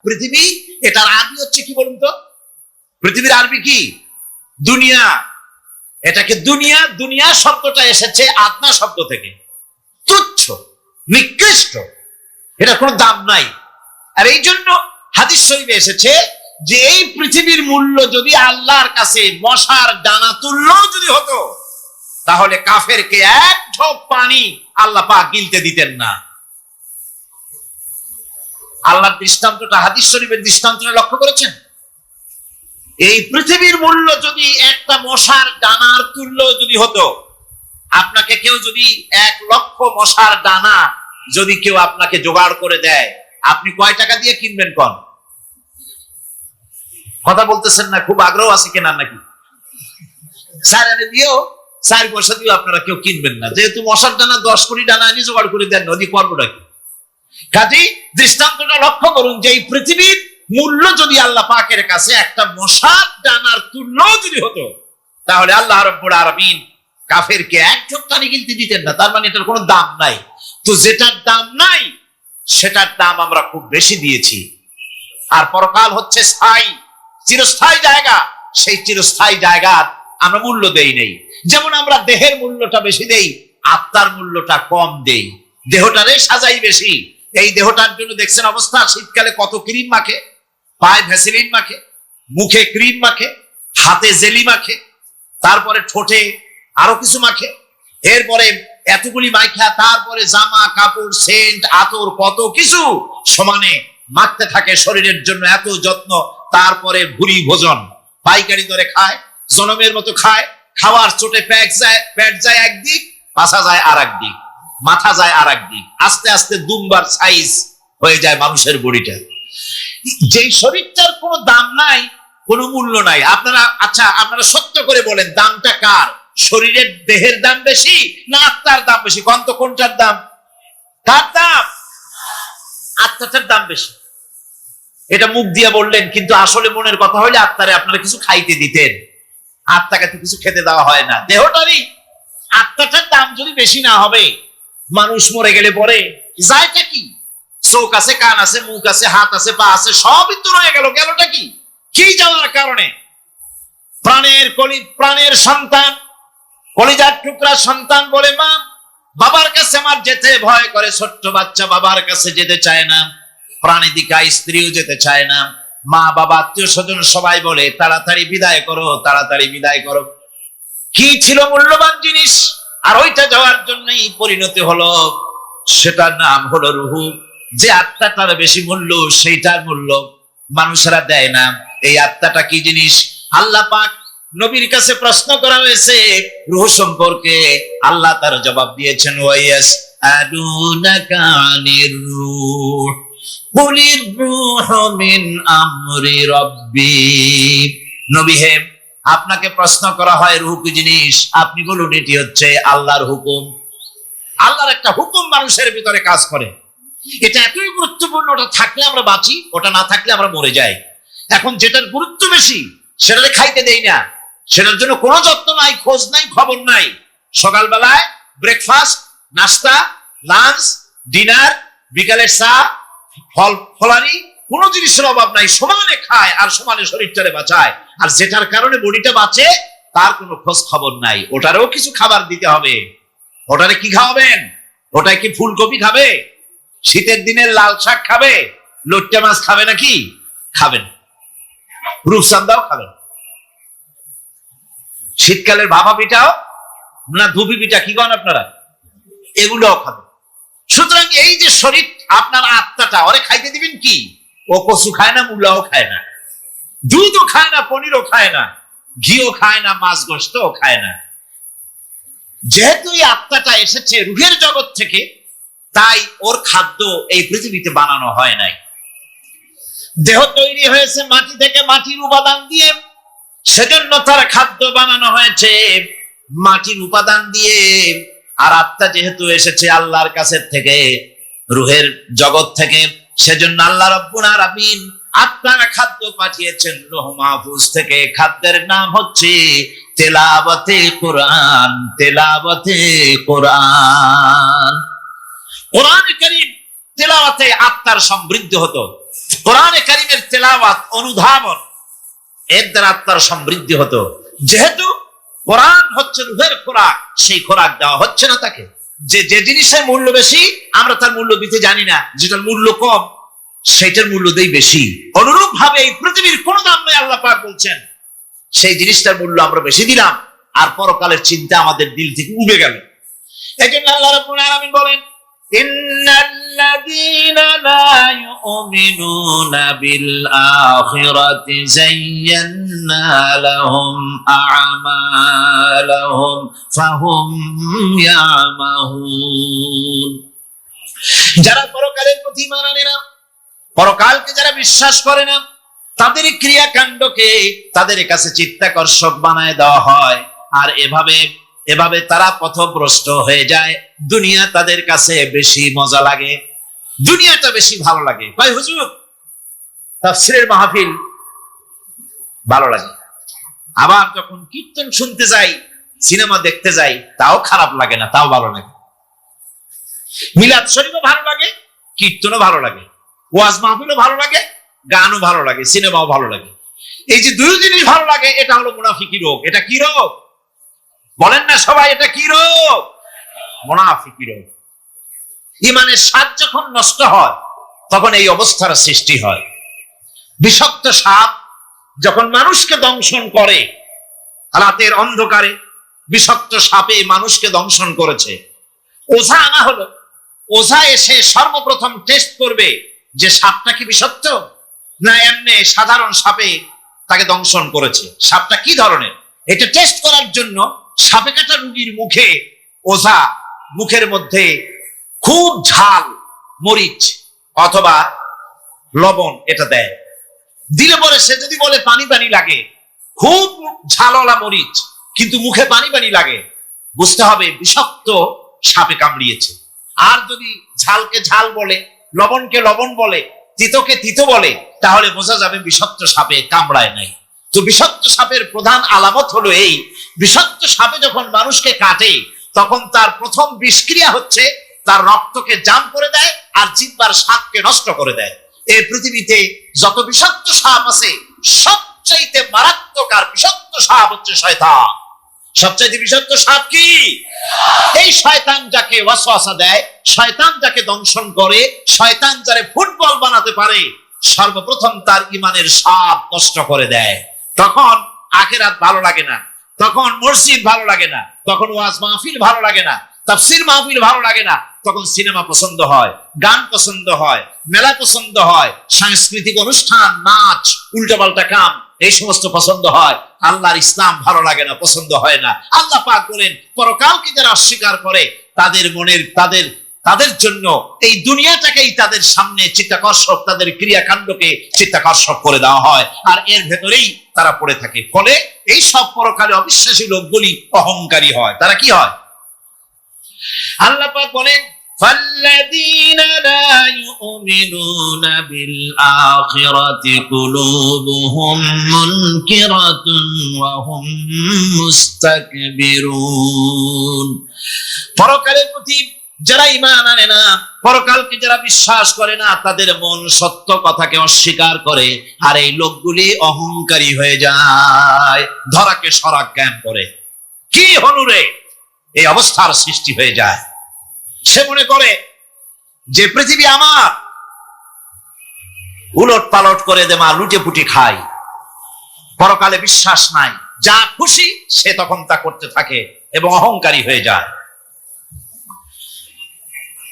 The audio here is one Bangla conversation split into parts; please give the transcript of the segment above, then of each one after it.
পৃথিবী, এটার আরবি হচ্ছে কি বলুন তো? পৃথিবীর আরবি কি? দুনিয়া। এটাকে দুনিয়া, দুনিয়া শব্দটা এসেছে আদনা শব্দ থেকে, তুচ্ছ, নিকৃষ্ট, এটা কোনো দাম নাই। আর এই জন্য হাদিস শরীফে এসেছে যে এই পৃথিবীর মূল্য যদি আল্লাহর কাছে মশার দানা তুল্য যদি হতো, তাহলে কাফেরকে এক ঢোক পানি আল্লাহ পাক গিলতে দিতেন না। আল্লাহর দৃষ্টান্তটা হাদিস শরীফের দৃষ্টান্তটা লক্ষ্য করেছেন? এই পৃথিবীর মূল্য যদি একটা মশার দানার তুল্য যদি হতো, আপনাকে কেউ যদি 1,00,000 মশার দানা যদি কেউ আপনাকে জোগাড় করে দেয়, আপনি কয় টাকা দিয়ে কিনবেন? কোন কথা বলতেছেন না? খুব আগ্রহ আছে কেনার নাকি? 4 আনা দিয়েও 4 পয়সা দিয়েও আপনারা কেউ কিনবেন না, যেহেতু মশার দানা 10 কোটি দানা আনি জোগাড় করে দেন, নদী করবোটা কি? কাজেই দৃষ্টান্তটা লক্ষ্য করুন যে এই পৃথিবীর মূল্য যদি আল্লাহ পাকের কাছে একটা মশার দানার তুল্য যদি হতো, তাহলে আল্লাহ রাব্বুল আলামিন কাফেরকে এক ঢোক পানি গিলতে দিতেন না। তার মানে এটার কোনো দাম নাই। তো যেটার দাম নাই সেটার দাম আমরা খুব বেশি দিয়েছি। আর পরকাল হচ্ছে স্থায়ী, চিরস্থায়ী জায়গা, সেই চিরস্থায়ী জায়গার আমরা মূল্য দেই নেই। যেমন আমরা দেহের মূল্যটা বেশি দেই, আত্মার মূল্যটা কম দেই। দেহটারে সাজাই বেশি। এই দেহটার জন্য দেখছেন অবস্থা, শীতকালে কত ক্রিম মাখে, পায়ে ভ্যাসলিন মাখে, মুখে ক্রিম মাখে, হাতে জেলি মাখে, তারপরে ঠোঁটে আরো কিছু মাখে, এরপরে এতগুলি মাইখা তারপরে জামা কাপড় সেন্ট আতর কত কিছু সমানে মাখতে থাকে শরীরের জন্য, এত যত্ন। তারপরে ভুরি ভোজন পাইকারি দরে খায়, জনমের মতো খায়, খাওয়ার চোটে পেট যায় একদিক, পাছা যায় আর একদিক, মাথা যায় আর একদিক, আস্তে আস্তে দুমবার সাইজ হয়ে যায় মানুষের বডিটা। যেই শরীরটার কোনো দাম নাই, কোনো মূল্য নাই। আপনারা সত্য করে বলেন, দামটা কার? শরীরের দেহের দাম বেশি না আত্মার দাম বেশি? কোনটার দাম? কার দাম? আত্মাটার দাম বেশি। এটা মুখ দিয়ে বললেন, কিন্তু আসলে মনের কথা হইলে আত্মারে আপনারা কিছু খাইতে দিতেন। আত্মাকে তো কিছু খেতে দেওয়া হয় না। দেহটারই আত্মাটার দাম যদি বেশি না হবে, মানুষ মরে গেলে পরে যায়টা কি? চোখ আছে, কান আছে, মুখ আছে, হাত আছে, পা আছে, সবই তো রয়ে গেল। গেলটা কি? কি যাওয়ার কারণে? প্রাণের সন্তান, কলিজার টুকরা সন্তান বলে মা, বাবার কাছে আমার যেতে ভয় করে। ছোট্ট বাচ্চা বাবার কাছে যেতে চায় না, প্রাণীদিকা স্ত্রীও যেতে চায় না। মা বাবা আত্মীয় স্বজন সবাই বলে তাড়াতাড়ি বিদায় করো, তাড়াতাড়ি বিদায় করো। কি ছিল মূল্যবান জিনিস, আর ওইটা যাওয়ার জন্যই পরিণতি হলো, সেটার নাম হলো রুহু। যে আত্মাটার বেশি মূল্য, সেইটার মূল্য মানুষেরা দেয় না। এই আত্মাটা কি জিনিস? আল্লাহ পাক নবীর কাছে প্রশ্ন করা হয়েছে রূহ সম্পর্কে, আল্লাহ তার জবাব দিয়েছেন, ওয়াইয়াস আদুনাকা আনির রূহ কুলির রূহু মিন আমরি রাব্বি। নবী হে, আপনাকে প্রশ্ন করা হয় রূহ কি জিনিস, আপনি বলুন এটি হচ্ছে আল্লাহর হুকুম। আল্লাহর একটা হুকুম মানুষের ভিতরে কাজ করে। এটা এতই গুরুত্বপূর্ণ, ওটা থাকলে আমরা বাঁচি, ওটা না থাকলে আমরা মরে যাই। এখন যেটার গুরুত্ব বেশি সেটাকে খাইতে দেই না, সেটার জন্য কোনো যত্ন নাই, খোঁজ নাই, খবর নাই। সকালবেলায় ব্রেকফাস্ট, নাস্তা, লাঞ্চ, ডিনার, বিকালের চা, ফলারি, কোনো জিনিসের অভাব নাই, সমানে খায় আর সমানে শরীরটারে বাঁচায়। আর যেটার কারণে বডিটা বাঁচে তার কোনো খোঁজ খবর নাই। ওটারও কিছু খাবার দিতে হবে। ওটারে কি খাওয়াবেন? ওটায় কি ফুলকপি খাবে? শীতের দিনে লাল শাক খাবে? লইট্টা মাছ খাবে নাকি? খাবেন। রূপচাঁদাও খাবেন। শীতকালের ভাপা পিঠাও না, ধুপি পিঠা কি করেন আপনারা, এগুলোও খাবেন। সুতরাং এই যে শরীর, আপনার আত্মাটা, ওরে খাইতে দিবেন কি? ও কচু খায় না, মূলাও খায় না, দুধও খায় না, পনিরও খায় না, ঘিও খায় না, মাছ গোশতও খায় না। যেহেতু এই আত্মাটা এসেছে রূহের জগৎ থেকে, তাই ওর খাদ্য এই পৃথিবীতে বানানো হয় নাই। দেহ তৈরি হয়েছে মাটি থেকে, মাটির উপাদান দিয়ে, সেজন্য তার খাদ্য বানানো হয়েছে মাটির উপাদান দিয়ে। আর আত্মা যেহেতু এসেছে আল্লাহর কাছে থেকে, রূহের জগৎ থেকে, সেজন্য আল্লাহ রাব্বুল আলামিন আত্মার খাদ্য পাঠিয়েছেন লৌহ মাহফুজ থেকে। খাদ্যের নাম হচ্ছে তেলাওয়াতে কোরআন। তেলাওয়াতে কোরআন, কোরআন কারীম তেলাওয়াতে আত্মার সমৃদ্ধ হতো। কোরআনে কারিমের তেলাওয়াত, অনুধাবন, এর দ্বারা আত্মার সমৃদ্ধি হতো। যেহেতু কোরআন হচ্ছে রূহের খোরাক, সেই খোরাক দেওয়া হচ্ছে না তাকে। যে জিনিসের মূল্য বেশি আমরা তার মূল্য দিতে জানি না, যেটার মূল্য কম সেটার মূল্য দেই বেশি। অনুরূপ ভাবে এই পৃথিবীর কোন দাম নেই, আল্লাহ পাক বলছেন, সেই জিনিসটার মূল্য আমরা বেশি দিলাম, আর পরকালের চিন্তা আমাদের দিল থেকে উবে গেল। এই জন্য আল্লাহ রাব্বুল আলামিন বলেন, ইন্নাল্লাযীনা লা ইউমিনুনা বিল আখিরাতি যায়্যান্না লাহুম আ'মালাহুম ফাহুম ইয়ামাহুন। যারা পরকালের প্রতি ঈমান আনে না, পরকালকে যারা বিশ্বাস করে না, তাদের ক্রিয়াকাণ্ডকে তাদের কাছে চিত্তাকর্ষক বানায় দেওয়া হয়, আর এভাবে তারা পথভ্রষ্ট হয়ে যায়। দুনিয়া তাদের কাছে বেশি মজা লাগে, দুনিয়াটা বেশি ভালো লাগে। ভাই হুজুর, তাফসীরের মাহফিল ভালো লাগে, আবার যখন কীর্তন শুনতে যাই, সিনেমা দেখতে যাই, তাও খারাপ লাগে না, তাও ভালো লাগে। মিলাদ শরীফও ভালো লাগে, কীর্তনও ভালো লাগে, ওয়াজ মাহফিলও ভালো লাগে, গানও ভালো লাগে, সিনেমাও ভালো লাগে। এই যে দুই জিনিস ভালো লাগে, এটা হলো মুনাফিকি রোগ। এটা কি রোগ বলেন না সবাই? এটা কি রোগ? মুনাফিকি রোগ। ঈমানের স্বাদ যখন নষ্ট হয়, তখন এই অবস্থার সৃষ্টি হয়। বিষাক্ত সাপ যখন মানুষকে দংশন করে, রাতের অন্ধকারে বিষাক্ত সাপে মানুষকে দংশন করেছে, ওঝা আনা হলো। ওঝা এসে সর্বপ্রথম টেস্ট করবে যে সাপটা কি বিষাক্ত না এমনি সাধারণ সাপে তাকে দংশন করেছে, সাপটা কি ধরনের। এটা টেস্ট করার জন্য সাপে কাটা রোগীর মুখে ওঝা মুখের মধ্যে খুব ঝাল মরিচ অথবা লবণ এটা দেয়। দিলে পরে সে যদি বলে পানি পানি লাগে, খুব ঝালওয়ালা মরিচ কিন্তু মুখে পানি পানি লাগে, বুঝতে হবে বিষাক্ত সাপে কামড়িয়েছে। আর যদি ঝালকে ঝাল বলে, লবণকে লবণ বলে, তিতকে তিতো বলে, তাহলে বোঝা যাবে বিষাক্ত সাপে কামড়ায় নাই। তো বিষাক্ত সাপের প্রধান আলামত হলো এই, বিষাক্ত সাপে যখন মানুষকে কাটে, তখন তার প্রথম বিষক্রিয়া হচ্ছে তার রক্তকে জাম করে দেয় আর জিহ্বার স্বাদকে নষ্ট করে দেয়। এই পৃথিবীতে যত বিষাক্ত সাপ আছে, সবচাইতে মারাত্মক আর বিষাক্ত সাপ হচ্ছে শয়তান। সবচাইতে বিষাক্ত সাপ কি? এই শয়তান যাকে ওয়াসওয়াসা দেয়, শয়তান যাকে দংশন করে, শয়তান যারে ফুটবল বানাতে পারে, সর্বপ্রথম তার ঈমানের স্বাদ নষ্ট করে দেয়। তখন আখিরাত ভালো লাগে না, তখন মসজিদ ভালো লাগে না, তখন ওয়াজ মাহফিল ভালো লাগে না, তাফসীর মাহফিল ভালো লাগে না, তখন সিনেমা পছন্দ হয়, গান পছন্দ হয়, মেলা পছন্দ হয়, সাংস্কৃতিক অনুষ্ঠান, নাচ, উল্টাপাল্টা কাম, এই সমস্ত পছন্দ হয়। আল্লাহর ইসলাম ভালো লাগে না, পছন্দ হয় না। আল্লাহ পাক বলেন, পরকালকে যারা অস্বীকার করে, তাদের মনের তাদের জন্য এই দুনিয়াটাকেই তাদের সামনে চিত্তাকর্ষক, তাদের ক্রিয়াকাণ্ডকে চিত্তাকর্ষক করে দেওয়া হয়, আর এর ভেতরেই তারা পড়ে থাকে। ফলে এই সব পরকালে অবিশ্বাসী লোকগুলি অহংকারী হয়। তারা কি হয়? আল্লাহ পাক বলেন, فالذين لا يؤمنون بالآخرة قلوبهم منكرة وهم مستكبرون। পরকালের প্রতি যারা ঈমান আনে না, পরকালকে যারা বিশ্বাস করে না, তাদের মন সত্য কথাকে অস্বীকার করে, আর এই লোকগুলি অহংকারী হয়ে যায়, ধরাকে সরাক জ্ঞান করে। কি হনুরে এই অবস্থার সৃষ্টি হয়ে যায়। সে মনে করে যে পৃথিবী আমার, উলট পালট করে দেমা লুটে পুটি খাই, পরকালে বিশ্বাস নাই, যা খুশি সে তখন তা করতে থাকে এবং অহংকারী হয়ে যায়।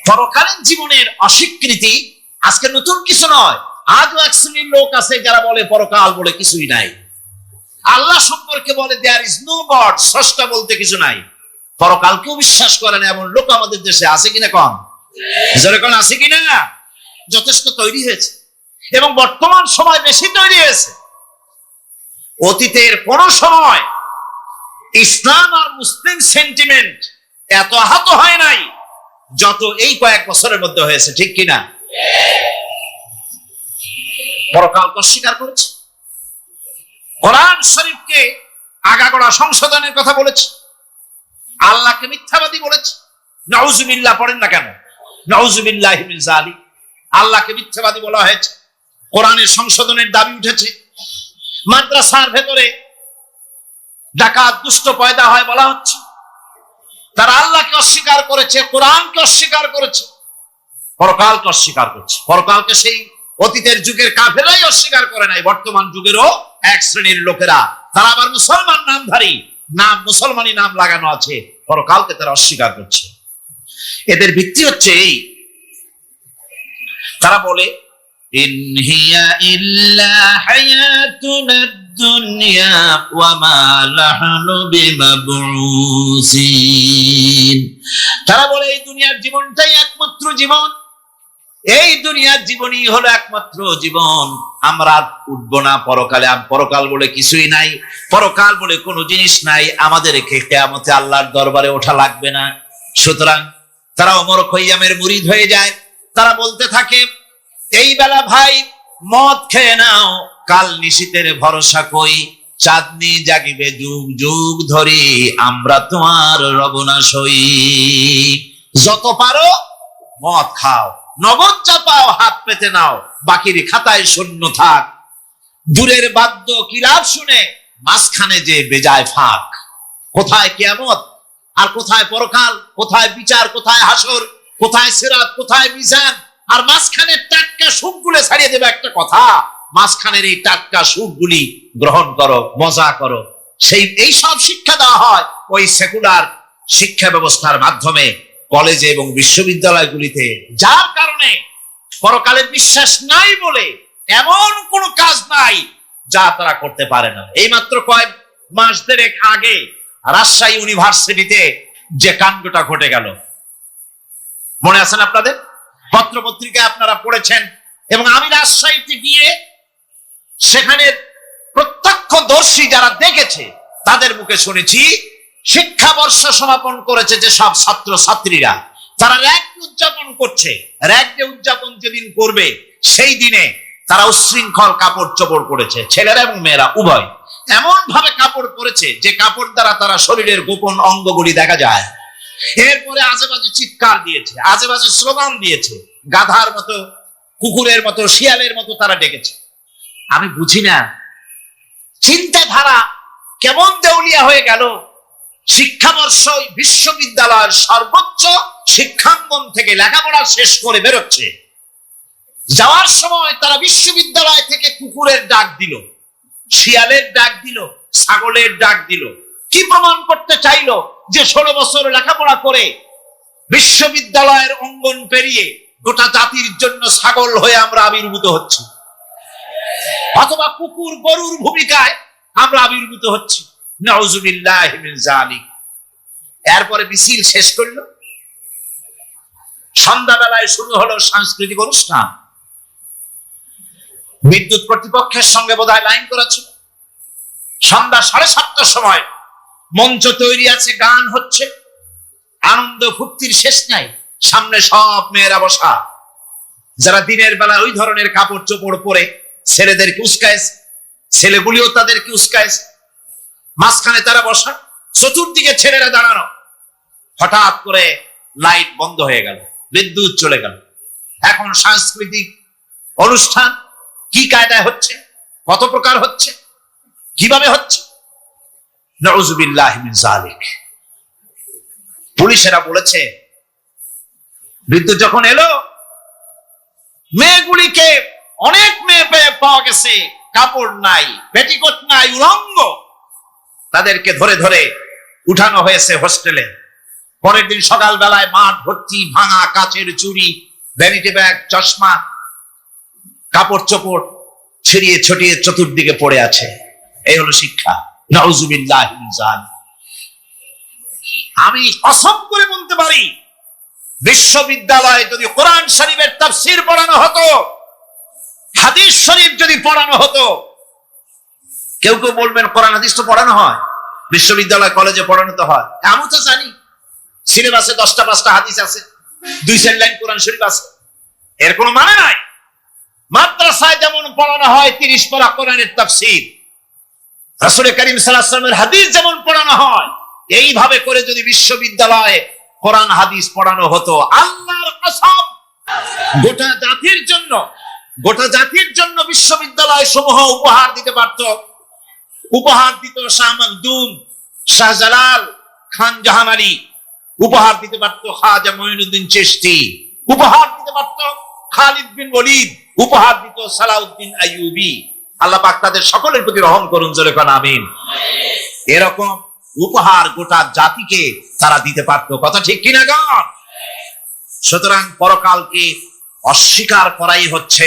পরকালীন জীবনের অস্বীকৃতি আজকে নতুন কিছু নয়। আজও এক শ্রেণীর লোক আছে যারা বলে পরকাল বলে কিছুই নাই। আল্লাহ সম্পর্কে বলে দেয়ার ইজ নো গড, স্রষ্টা বলতে কিছু নাই। পরকালকেও বিশ্বাস করে না এমন লোক আমাদের দেশে আছে কিনা? কম জোরে কোন আছে কিনা? যথেষ্ট তৈরি হয়েছে এবং বর্তমান সময় বেশি তৈরি হয়েছে। অতীতের কোন সময় ইসলাম আর মুসলিম সেন্টিমেন্ট এত আহত হয় নাই যত এই কয়েক বছরের মধ্যে হয়েছে, ঠিক কিনা? পরকালকে অস্বীকার করেছে, কোরআন শরীফকে আগাগোড়া সংশোধনের কথা বলেছে, আল্লাহকে মিথ্যাবাদী বলেছে। নাউজুবিল্লাহ পড়েন না কেন? নাউজুবিল্লাহি মিন যালিক। আল্লাহকে মিথ্যাবাদী বলা হয়েছে, কোরআনের সংশোধনের দাবি উঠেছে। মাদ্রাসার ভেতরে ডাকাত দুষ্ট পয়দা হয় বলা হচ্ছে। তারা আল্লাহকে অস্বীকার করেছে, কোরআনকে অস্বীকার করেছে, পরকালকে অস্বীকার করছে। পরকালকে সেই অতীতের যুগের কাফেরাই অস্বীকার করে নাই, বর্তমান যুগেরও এক শ্রেণীর লোকেরা, তারা আবার মুসলমান নামধারী, নাম মুসলমানি নাম লাগানো আছে, পরকালকে তারা অস্বীকার করছে। এদের ভিত্তি হচ্ছে এই, তারা বলে ইন হিয়া ইল্লা হায়াতুনা দুনিয়া ওয়া মা নাহনু বিমাবউসিন। তারা বলে এই দুনিয়ার জীবনটাই একমাত্র জীবন, এই দুনিয়ার জীবনই হলো একমাত্র জীবন, আমরা উঠবো না পরকালে। পরকাল বলে কিছুই নাই, পরকাল বলে কোনো জিনিস নাই, আমাদেরকে কিয়ামতে আল্লাহর দরবারে ওঠা লাগবে না। সুতরাং তারা ওমর খৈয়ামের মুরিদ হয়ে যায়। তারা বলতে থাকে এই বেলা ভাই মদ খেয়ে নাও, কাল নিশীতের ভরসা কই, চাঁদনি জাগিবে যুগ যুগ ধরে, আমরা তোমার রবনাশ হই। যত পারো মদ খাও, নগদ যা পাও হাত পেতে নাও, বাকির খাতায় শূন্য থাক। দূরের বাদ্য কিলাপ শুনে মাঝখানে যে বেজায় ফাঁক। কোথায় কিয়ামত আর কোথায় পরকাল, কোথায় বিচার, কোথায় হাসর, কোথায় সিরাত, কোথায় মিজান, আর মাঝখানে টাটকা সুখগুলো ছাড়িয়ে দেবে একটা কথা, মাঝখানের এই টাটকা সুখগুলি গ্রহণ করো, মজা করো। এই সব শিক্ষা দেওয়া হয় ওই সেকুলার শিক্ষা ব্যবস্থার মাধ্যমে কলেজে এবং বিশ্ববিদ্যালয়গুলিতে, যার কারণে পরকালের বিশ্বাস নাই বলে এমন কোন কাজ নাই যা তারা করতে পারে না। এই মাত্র কয়েক মাস দেড়েক আগে রাজশাহী ইউনিভার্সিটিতে যে কাণ্ডটা ঘটে গেল, মনে আছেন আপনাদের? পত্র পত্রিকায় আপনারা পড়েছেন, এবং আমি রাজশাহীতে গিয়ে সেখানে প্রত্যক্ষদর্শী যারা দেখেছে তাদের মুখে শুনেছি, শিক্ষাবর্ষ সমাপন করেছে যে সব ছাত্র ছাত্রীরা, তারা র‍্যাগ উদযাপন করছে। র‍্যাগ ডে উদযাপন যেদিন করবে সেই দিনে তারা উচ্ছৃঙ্খল কাপড় চোপড় করেছে, ছেলেরা এবং মেয়েরা উভয়। এমন ভাবে কাপড় পরেছে যে কাপড় দ্বারা তারা শরীরের গোপন অঙ্গগুলি দেখা যায়। এরপরে আজেবাজে চিৎকার দিয়েছে, আজেবাজে স্লোগান দিয়েছে, গাধার মতো, কুকুরের মতো, শিয়ালের মতো তারা ডেকেছে। আমি বুঝি না চিন্তাধারা কেমন দেউলিয়া হয়ে গেল। শিক্ষাবর্ষ বিশ্ববিদ্যালয়ের সর্বোচ্চ শিক্ষাঙ্গন থেকে লেখাপড়া শেষ করে বেরোচ্ছে, যাওয়ার সময় তারা বিশ্ববিদ্যালয় থেকে কুকুরের ডাক দিল, শিয়ালের ডাক দিল, ছাগলের ডাক দিল। কি প্রমাণ করতে চাইলো? যে 16 বছর লেখাপড়া করে বিশ্ববিদ্যালয়ের অঙ্গন পেরিয়ে গোটা জাতির জন্য ছাগল হয়ে আমরা আবির্ভূত হচ্ছি, অথবা কুকুর গরুর ভূমিকায় আমরা আবির্ভূত হচ্ছি। নাউযুবিল্লাহি মিন যালিক। এরপরে মিছিল শেষ করলো, সন্ধ্যাবেলায় শুরু হলো সাংস্কৃতিক অনুষ্ঠান। বিদ্যুৎ কর্তৃপক্ষের সঙ্গে বোধহয় লাইন করেছে। সন্ধ্যা 7:30টার সময় মঞ্চ তৈরি আছে, গান হচ্ছে, আনন্দ ফুর্তির শেষ নাই। সামনে সব মেয়েরা বসা, যারা দিনের বেলা ওই ধরনের কাপড় চোপড় পরে ছেলেদেরকে উস্কাইছে, ছেলেগুলিও তাদেরকে উস্কাইছে। মাঝখানে তারা বসা, চতুর্দিকে ছেলেরা দাঁড়ানো। হঠাৎ করে লাইট বন্ধ হয়ে গেল, বিদ্যুৎ চলে গেল। এখন সাংস্কৃতিক অনুষ্ঠান কি কায়দায় হচ্ছে, কত প্রকার হচ্ছে, কিভাবে হচ্ছে? নাউযুবিল্লাহি মিন যালিক। পুলিশেরা বলেছে বিদ্যুৎ যখন এলো, মেয়েগুলিকে অনেক মেয়ে পাওয়া গেছে, কাপড় নাই, পেটিকোট নাই, উলঙ্গ, তাদেরকে ধরে ধরে উঠানো হয়েছে হোস্টেলে। পরের দিন সকালবেলায় মাঠ ভর্তি ভাঙা কাচের চুড়ি, ভ্যানিটি ব্যাগ, চশমা, কাপড় চোপড় ছিড়িয়ে ছড়িয়ে চতুর্দিকে পড়ে আছে। এই হলো শিক্ষা। নাউযুবিল্লাহি মিন যালিক। আমি কসম করে বলতে পারি, বিশ্ববিদ্যালয়ে যদি কোরআন শরীফের তাফসীর পড়ানো হতো, হাদিস শরীফ যদি পড়ানো হতো, কেউ কেউ বলবেন কোরআন হাদিস তো পড়ানো হয়, বিশ্ববিদ্যালয় কলেজে পড়ানো তো হয়। আমি তো জানি সিলেবাসে 10টা 5টা হাদিস আছে, 2-4 লাইন কোরআন শরীফ আছে, এর কোনো মানে নাই। মাদ্রাসায় যেমন পড়ানো হয় 30 পারা কোরআনের তাফসীর, রাসূল করিম সাল্লাল্লাহু আলাইহি ওয়াসাল্লামের হাদিস যেমন পড়ানো হয়, এইভাবে করে যদি বিশ্ববিদ্যালয়ে কোরআন হাদিস পড়ানো হতো, আল্লাহর কসম গোটা জাতির জন্য গোটা জাতির জন্য বিশ্ববিদ্যালয় সমূহ উপহার দিতে পারত। উপহার দিত শাহ মখদুম, শাহজালাল, খান জাহান আলী, উপহার দিতে পারত খাজা মঈনুদ্দিন চিশতি, উপহার দিতে পারত খালিদ বিন ওলীদ, উপহার দিত সালাউদ্দিন আইয়ুবী। আল্লাহ পাক তাদের সকলের প্রতি রহম করুন, জোরে কোন আমিন। এরকম উপহার গোটা জাতিকে তারা দিতে পারত, কথা ঠিক কিনা গো? সুতরাং পরকালকে অস্বীকার করাই হচ্ছে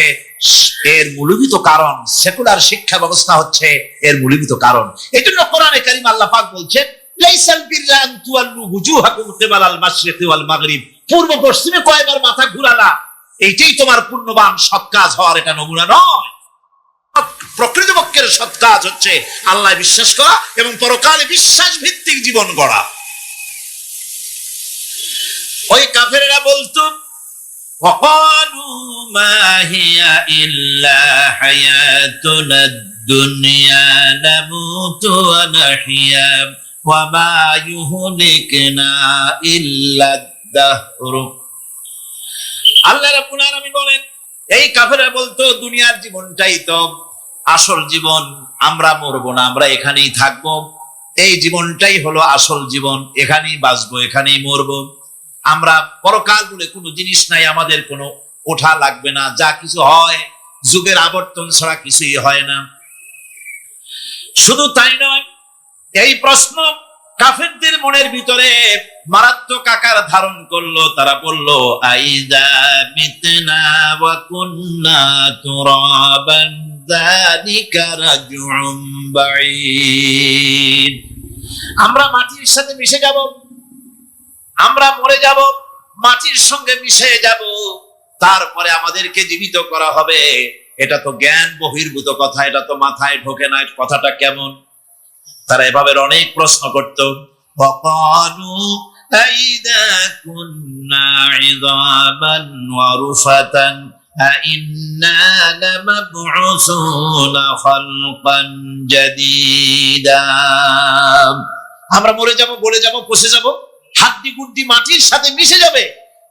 এর মূলভূত কারণ। সেকুলার শিক্ষা ব্যবস্থা হচ্ছে এর মূলভূত কারণ। এই জন্য কোরআনে কারীম আল্লাহ পাক বলছেন, লাইসাল বিররা আন তুওয়াল্লু ওয়ুজুহাকুম কিবালাল মাশরিকি ওয়াল মাগরিব। পূর্ব পশ্চিমে কয়বার মাথা ঘুরালা, এইটাই তোমার পুণ্যবান সৎ কাজ হওয়ার এটা নমুনা নয়। প্রকৃতপক্ষের সৎ কাজ হচ্ছে আল্লাহ বিশ্বাস করা এবং পরকালে বিশ্বাস ভিত্তিক জীবন গড়া। ওই কাফেরেরা বলতো, وقالوا ما هي إلا حياتنا الدنيا نموت ونحيا وما يهلكنا إلا الدهر। আল্লাহ রাব্বুল আলামিন বলেন, এই কাফেররা বলতো দুনিয়ার জীবনটাই তো আসল জীবন, আমরা মরবো না, আমরা এখানেই থাকবো, এই জীবনটাই হলো আসল জীবন, এখানেই বাঁচবো, এখানেই মরবো, আমরা পরকাল বলে কোনো জিনিস নাই, আমাদের কোনো ওঠা লাগবে না, যা কিছু হয় যুগের আবর্তন ছাড়া কিছুই হয় না। শুধু তাই নয়, এই প্রশ্ন কাফেরদের মনের ভিতরে মারাত্মক আকার ধারণ করলো। তারা বলল, আইযা মিতনা ওয়া কুন্না তুরাবান যালিকা রাজউম বাঈদ। আমরা মাটির সাথে মিশে যাব, আমরা মরে যাব, মাটির সঙ্গে মিশে যাব, তারপরে আমাদেরকে জীবিত করা হবে। এটা তো জ্ঞান বহির্ভূত কথা, এটা তো মাথায় ঢোকে না, কথাটা কেমন? তারা এভাবে অনেক প্রশ্ন করত। ওয়াকালু আইযা কুন্না ইযামান ওয়া রুফাতান আইন্না লামাবউসুনা খালকান জাদীদা। আমরা মরে যাব, গলে যাব, পচে যাব, হাড্ডি গুড্ডি মাটির সাথে মিশে যাবে,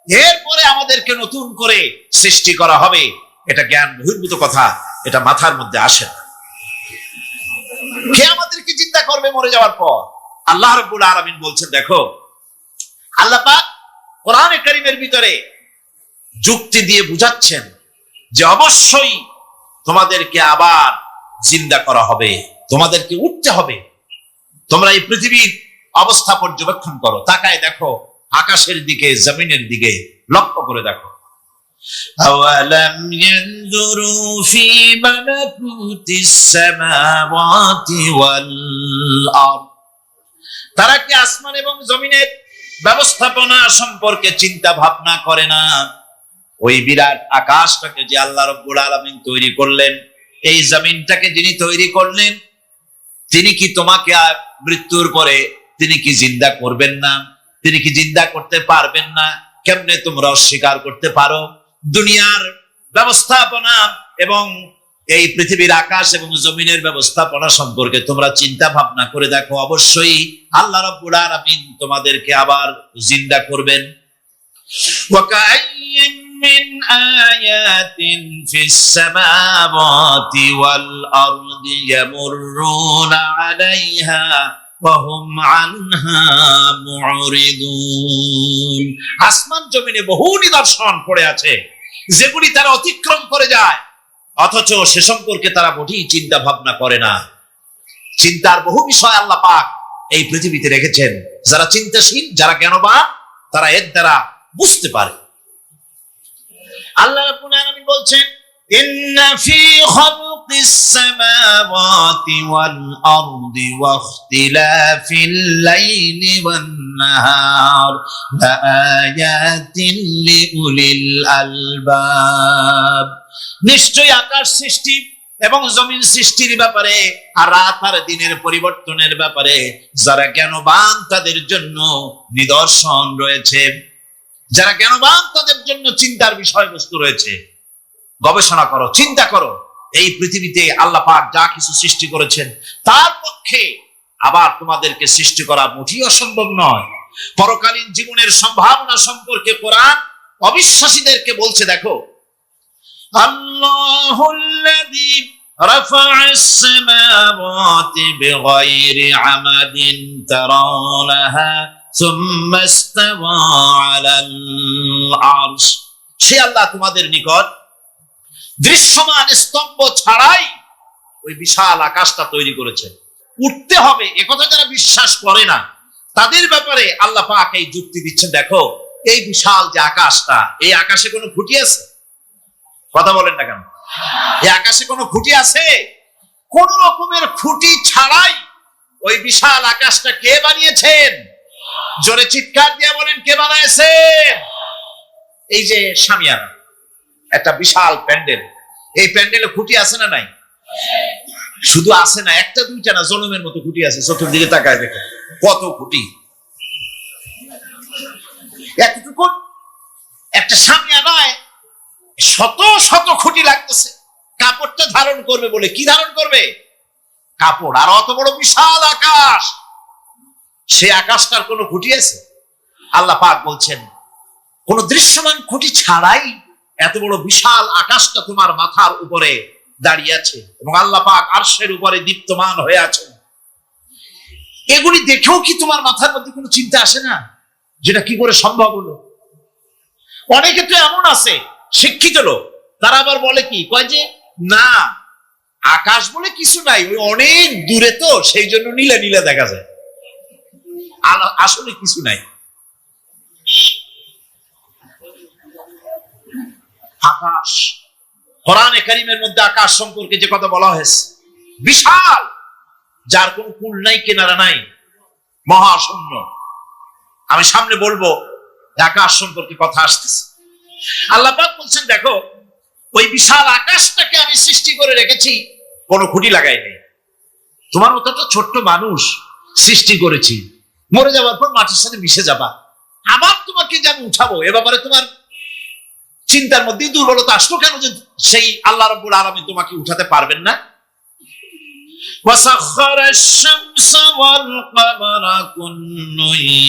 এরপরে আমাদেরকে নতুন করে সৃষ্টি করা হবে। এটা জ্ঞান বহির্ভূত কথা, এটা মাথার মধ্যে আসে না। কে আমাদেরকে চিন্তা করবে মরে যাওয়ার পর? আল্লাহ রাব্বুল আলামিন বলছেন, দেখো আল্লাহ পাক কোরআনে কারীমের ভিতরে যুক্তি দিয়ে বুঝাচ্ছেন যে অবশ্যই তোমাদেরকে আবার জিন্দা করা হবে, তোমাদেরকে উঠতে হবে। তোমরা এই পৃথিবীর অবস্থা পর্যবেক্ষণ করো, তাকায় দেখো আকাশের দিকে, জমিনের দিকে লক্ষ্য করে দেখো। আওয়ালাম ইয়ানজুরু ফি মালাকুতিস সামাওয়াতি ওয়াল আরদ। তারা কি আসমান এবং জমিনের ব্যবস্থাপনা সম্পর্কে চিন্তা ভাবনা করে না? ওই বিরাট আকাশটাকে যে আল্লাহ রাব্বুল আলামিন তৈরি করলেন, এই জমিনটাকে যিনি তৈরি করলেন, তিনি কি তোমাকে মৃত্যুর পরে তিনি কি জিন্দা করবেন না? তিনি কি জিন্দা করতে পারবেন না? কেমনে তোমরা অস্বীকার করতে পারো? দুনিয়ার ব্যবস্থাপনা এবং এই পৃথিবীর আকাশ এবং জমিনের ব্যবস্থাপনা সম্পর্কে তোমরা চিন্তা ভাবনা করে দেখো, অবশ্যই আল্লাহ রাব্বুল আলামিন তোমাদেরকে আবার জিন্দা করবেন। ওয়াকাইয়িন মিন আয়াতিন ফিস সামাওয়াতি ওয়াল আরদি ইয়ামুররুনা আলাইহা ওয়া হুম আনহা মুরিদুন। আসমান জমিনে বহু নিদর্শন পড়ে আছে যেগুলি তারা অতিক্রম করে যায়, অথচ সে সম্পর্কে তারা মোটেই চিন্তা ভাবনা করে না। চিন্তার বহু বিষয় আল্লাহ পাক এই পৃথিবীতে রেখেছেন। যারা চিন্তাশীল, যারা জ্ঞানবান, তারা এর দ্বারা বুঝতে পারে। আল্লাহ রাব্বুল আলামিন বলছেন, ইন্না ফি খালকিস সামাওয়াতি ওয়াল আরদি ওয়া ইখতিলাফিল লাইলি ওয়ান নাহার লাআয়াতিন লিউলিল আলবাব। নিশ্চয়ই আকাশ সৃষ্টি এবং জমিন সৃষ্টির ব্যাপারে আর রাত আর দিনের পরিবর্তনের ব্যাপারে যারা জ্ঞানবান তাদের জন্য নিদর্শন রয়েছে। যারা জ্ঞানবান তাদের জন্য চিন্তার বিষয়বস্তু রয়েছে। গবেষণা করো, চিন্তা করো, এই পৃথিবীতে আল্লাহ পাক যা কিছু সৃষ্টি করেছেন তার পক্ষে আবার তোমাদেরকে সৃষ্টি করা মোটেই অসম্ভব নয়। পরকালীন জীবনের সম্ভাবনা সম্পর্কে কোরআন অবিশ্বাসীদেরকে বলছে, দেখো আল্লাহুল্লাযী রাফা'আস সামাওয়াতি বিগাইরি আমাদিন তারাওনাহা সুম্মা ইসতাওয়া আলাল আরশ। সে আল্লাহ তোমাদের নিকট দৃশ্যমান স্তম্ভ ছাড়াই ওই বিশাল আকাশটা তৈরি করেছে। উঠতে হবে একথা যারা বিশ্বাস করে না তাদের ব্যাপারে আল্লাহ পাক এই যুক্তি দিচ্ছেন, দেখো এই বিশাল যে আকাশটা, এই আকাশে কোনো খুঁটি আছে? কথা বলেন না কেন? এই আকাশে কোনো খুঁটি আছে? কোন রকমের খুঁটি ছাড়াই ওই বিশাল আকাশটা কে বানিয়েছেন? জোরে চিৎকার দিয়ে বলেন, কে বানাইছেন? এই যে শামিয়ানা, একটা বিশাল প্যান্ডেল, এই প্যান্ডেলে খুঁটি আছে না নাই? শুধু আছে না, একটা দুইটা না, জনমের মতো খুঁটি আছে। চতুর্দিকে তাকায় দেখো কত খুঁটি। এতটুকু একটা শামিয়ানায় শত শত খুঁটি লাগতেছে কাপড়টা ধারণ করবে বলে। কি ধারণ করবে? কাপড়। আর অত বড় বিশাল আকাশ, সে আকাশটার কোনো খুঁটি আছে? আল্লাহ পাক বলছেন কোন দৃশ্যমান খুঁটি ছাড়াই এত বড় বিশাল আকাশটা তোমার মাথার উপরে দাঁড়িয়ে আছে এবং আল্লাহ পাক আরশের উপরে দীপ্তমান হয়ে আছেন। এগুলি দেখেও কি তোমার মাথার মধ্যে কোনো চিন্তা আসে না যেটা কি করে সম্ভব হলো? অনেকে তো এমন আছে শিক্ষিত লোক, তারা আবার বলে কি, কয় যে না আকাশ বলে কিছু নাই, ওই অনেক দূরে তো সেই জন্য নীলে নীলে দেখা যায়, আসলে কিছু নাই। আকাশ, কোরআনে কারীমের মধ্যে আকাশ সম্পর্কে যে কথা বলা হয়েছে, বিশাল, যার কোনো কূল নাই, কিনারা নাই, মহাশূন্য। আমি সামনে বলবো আকাশ সম্পর্কে কথা আসতেছে। আল্লাহ পাক বলছেন দেখো ওই বিশাল আকাশটাকে আমি সৃষ্টি করে রেখেছি, কোনো খুঁটি লাগাই নেই। তোমার মতো একটা ছোট্ট মানুষ সৃষ্টি করেছি, মরে যাওয়ার পর মাটির সাথে মিশে যাবা, আবার তোমাকে যে আমি উঠাবো এ ব্যাপারে তোমার চিন্তার মধ্যে দুর্বলতা আসলো কেন যে সেই আল্লাহ রাব্বুল আলামিন তোমাকে উঠাতে পারবেন না? وسخر الشمس والقمر كل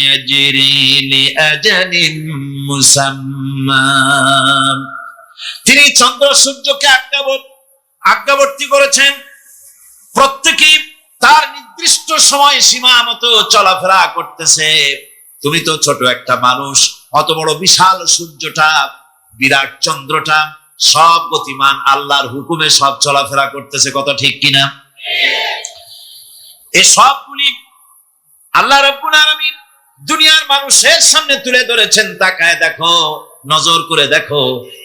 يجري لأجل مسمى। তিনি চন্দ্র সূর্যকে আজ্ঞাবর্তী করেছেন, প্রত্যেকেই তার নির্দিষ্ট সময় সীমা মতো চলাফেরা করতেছে। তুমি তো ছোট একটা মানুষ, অত বড় বিশাল সূর্যটা, বিরাট চন্দ্রটা সব গতিমান, আল্লাহর হুকুমে সব চলাফেরা করতেছে। কত ঠিক কিনা? এই সবগুলি আল্লাহ রাব্বুল আলামিন দুনিয়ার মানুষের সামনে তুলে ধরেছেন। তাকায় দেখো, নজর করে দেখো,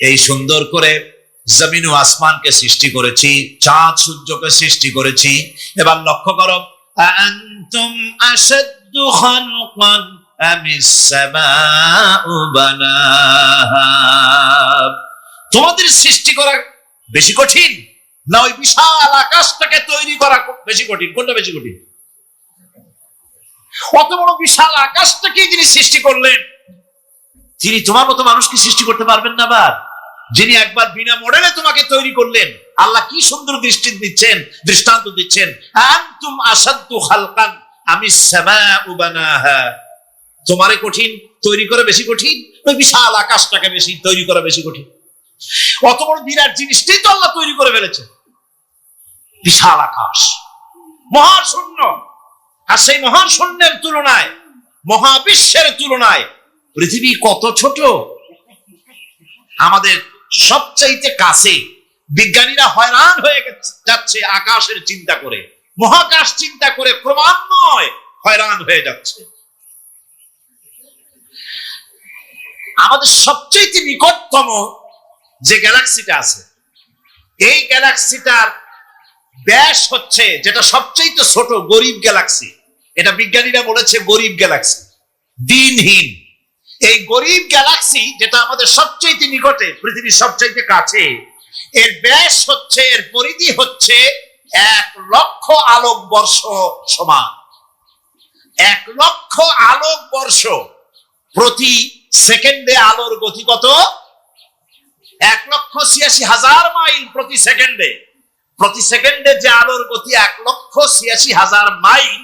এই সুন্দর করে জমিন ও আসমানকে সৃষ্টি করেছি, চাঁদ সূর্যকে সৃষ্টি করেছি। এবার লক্ষ্য করো, আনতুম আশাদ্দু খালকান আমিস সামাউ বানাহা। তোমাদের সৃষ্টি করা বেশি কঠিন না ওই বিশাল আকাশটাকে তৈরি করা বেশি কঠিন? কোনটা বেশি কঠিন? অত বড় বিশাল আকাশটাকে যিনি সৃষ্টি করলেন, তিনি তোমার মতো মানুষকে সৃষ্টি করতে পারবেন না? আবার যিনি একবার বিনা মডেলে তোমাকে তৈরি করলেন, আল্লাহ কি সুন্দর দৃষ্টান্ত দিচ্ছেন, আনতুম আশাদ্দু খালকান আমিস সামাউ বানাহা। তোমারে কঠিন তৈরি করা বেশি কঠিন, ওই বিশাল আকাশটাকে বেশি তৈরি করা বেশি কঠিন? অত বড় বিরাট জিনিসটাই তো আল্লাহ তৈরি করে ফেলেছে, বিশাল আকাশ, মহাশূন্য। আর সেই মহাশূন্যের তুলনায়, মহাবিশ্বের তুলনায় পৃথিবী কত ছোট। আমাদের সবচাইতে কাছে। বিজ্ঞানীরা হয়রান হয়ে যাচ্ছে আকাশের চিন্তা করে, মহাকাশ চিন্তা করে ক্রমান্বয়ে হয়রান হয়ে যাচ্ছে। আমাদের সবচাইতে নিকটতম যে গ্যালাক্সিটা আছে, এই গ্যালাক্সিটার ব্যাস হচ্ছে, যেটা সবচাইতে ছোট, গরিব গ্যালাক্সি। এটা বিজ্ঞানীরা বলেছে গরিব গ্যালাক্সি, দিনহীন। এই গরিব গ্যালাক্সি যেটা আমাদের সবচাইতে নিকটে, পৃথিবীর সবচাইতে কাছে, এর ব্যাস হচ্ছে, এর পরিধি হচ্ছে 1,00,000 আলোকবর্ষ সমান। 1,00,000 আলোকবর্ষ। প্রতি সেকেন্ডে আলোর গতি কত? 1,86,000 মাইল প্রতি সেকেন্ডে। প্রতি সেকেন্ডে যে আলোর গতি 1,86,000 মাইল,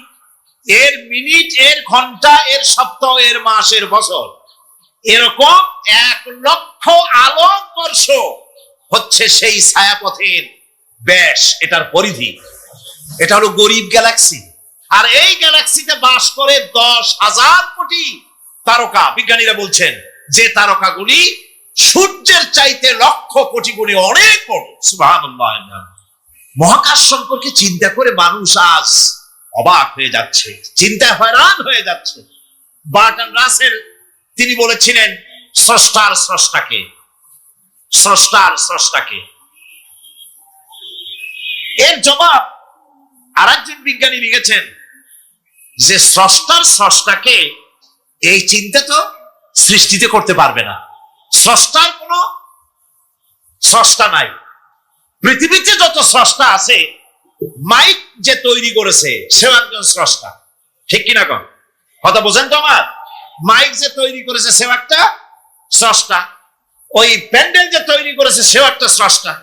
এর মিনিট, এর ঘন্টা, এর সপ্তাহ, এর মাস, এর বছর, এরকম 1,00,000 আলোকবর্ষ হচ্ছে সেই ছায়াপথের ব্যাস, এটার পরিধি। এটা হলো গরিব গ্যালাক্সি। আর এই গ্যালাক্সিতে বাস করে 10,000 কোটি তারকা। বিজ্ঞানীরা বলছেন যে তারকাগুলি সূর্যের চাইতে লক্ষ কোটি গুণে অনেক বড়। সুবহানাল্লাহ। মহাকাশ সম্পর্কে চিন্তা করে মানুষ আজ অবাক হয়ে যাচ্ছে, চিন্তায় হয়রান হয়ে যাচ্ছে। বার্টন রাসেল তিনি বলেছিলেন স্রষ্টার স্রষ্টাকে, স্রষ্টার স্রষ্টাকে। এর জবাব আরেকজন বিজ্ঞানী লিখেছেন যে স্রষ্টার স্রষ্টাকে এই চিন্তা তো সৃষ্টিতে করতে পারবে না। স্রষ্টার কোনো স্রষ্টা নাই। পৃথিবীতে যত স্রষ্টা আছে, মাইক যে তৈরি করেছে সেও একজন স্রষ্টা। ঠিক কিনা কন? কথা বোঝেন তো আমার? মাইক যে তৈরি করেছে সেও একটা স্রষ্টা। ওই প্যান্ডেল যে তৈরি করেছে সেও একটা স্রষ্টা।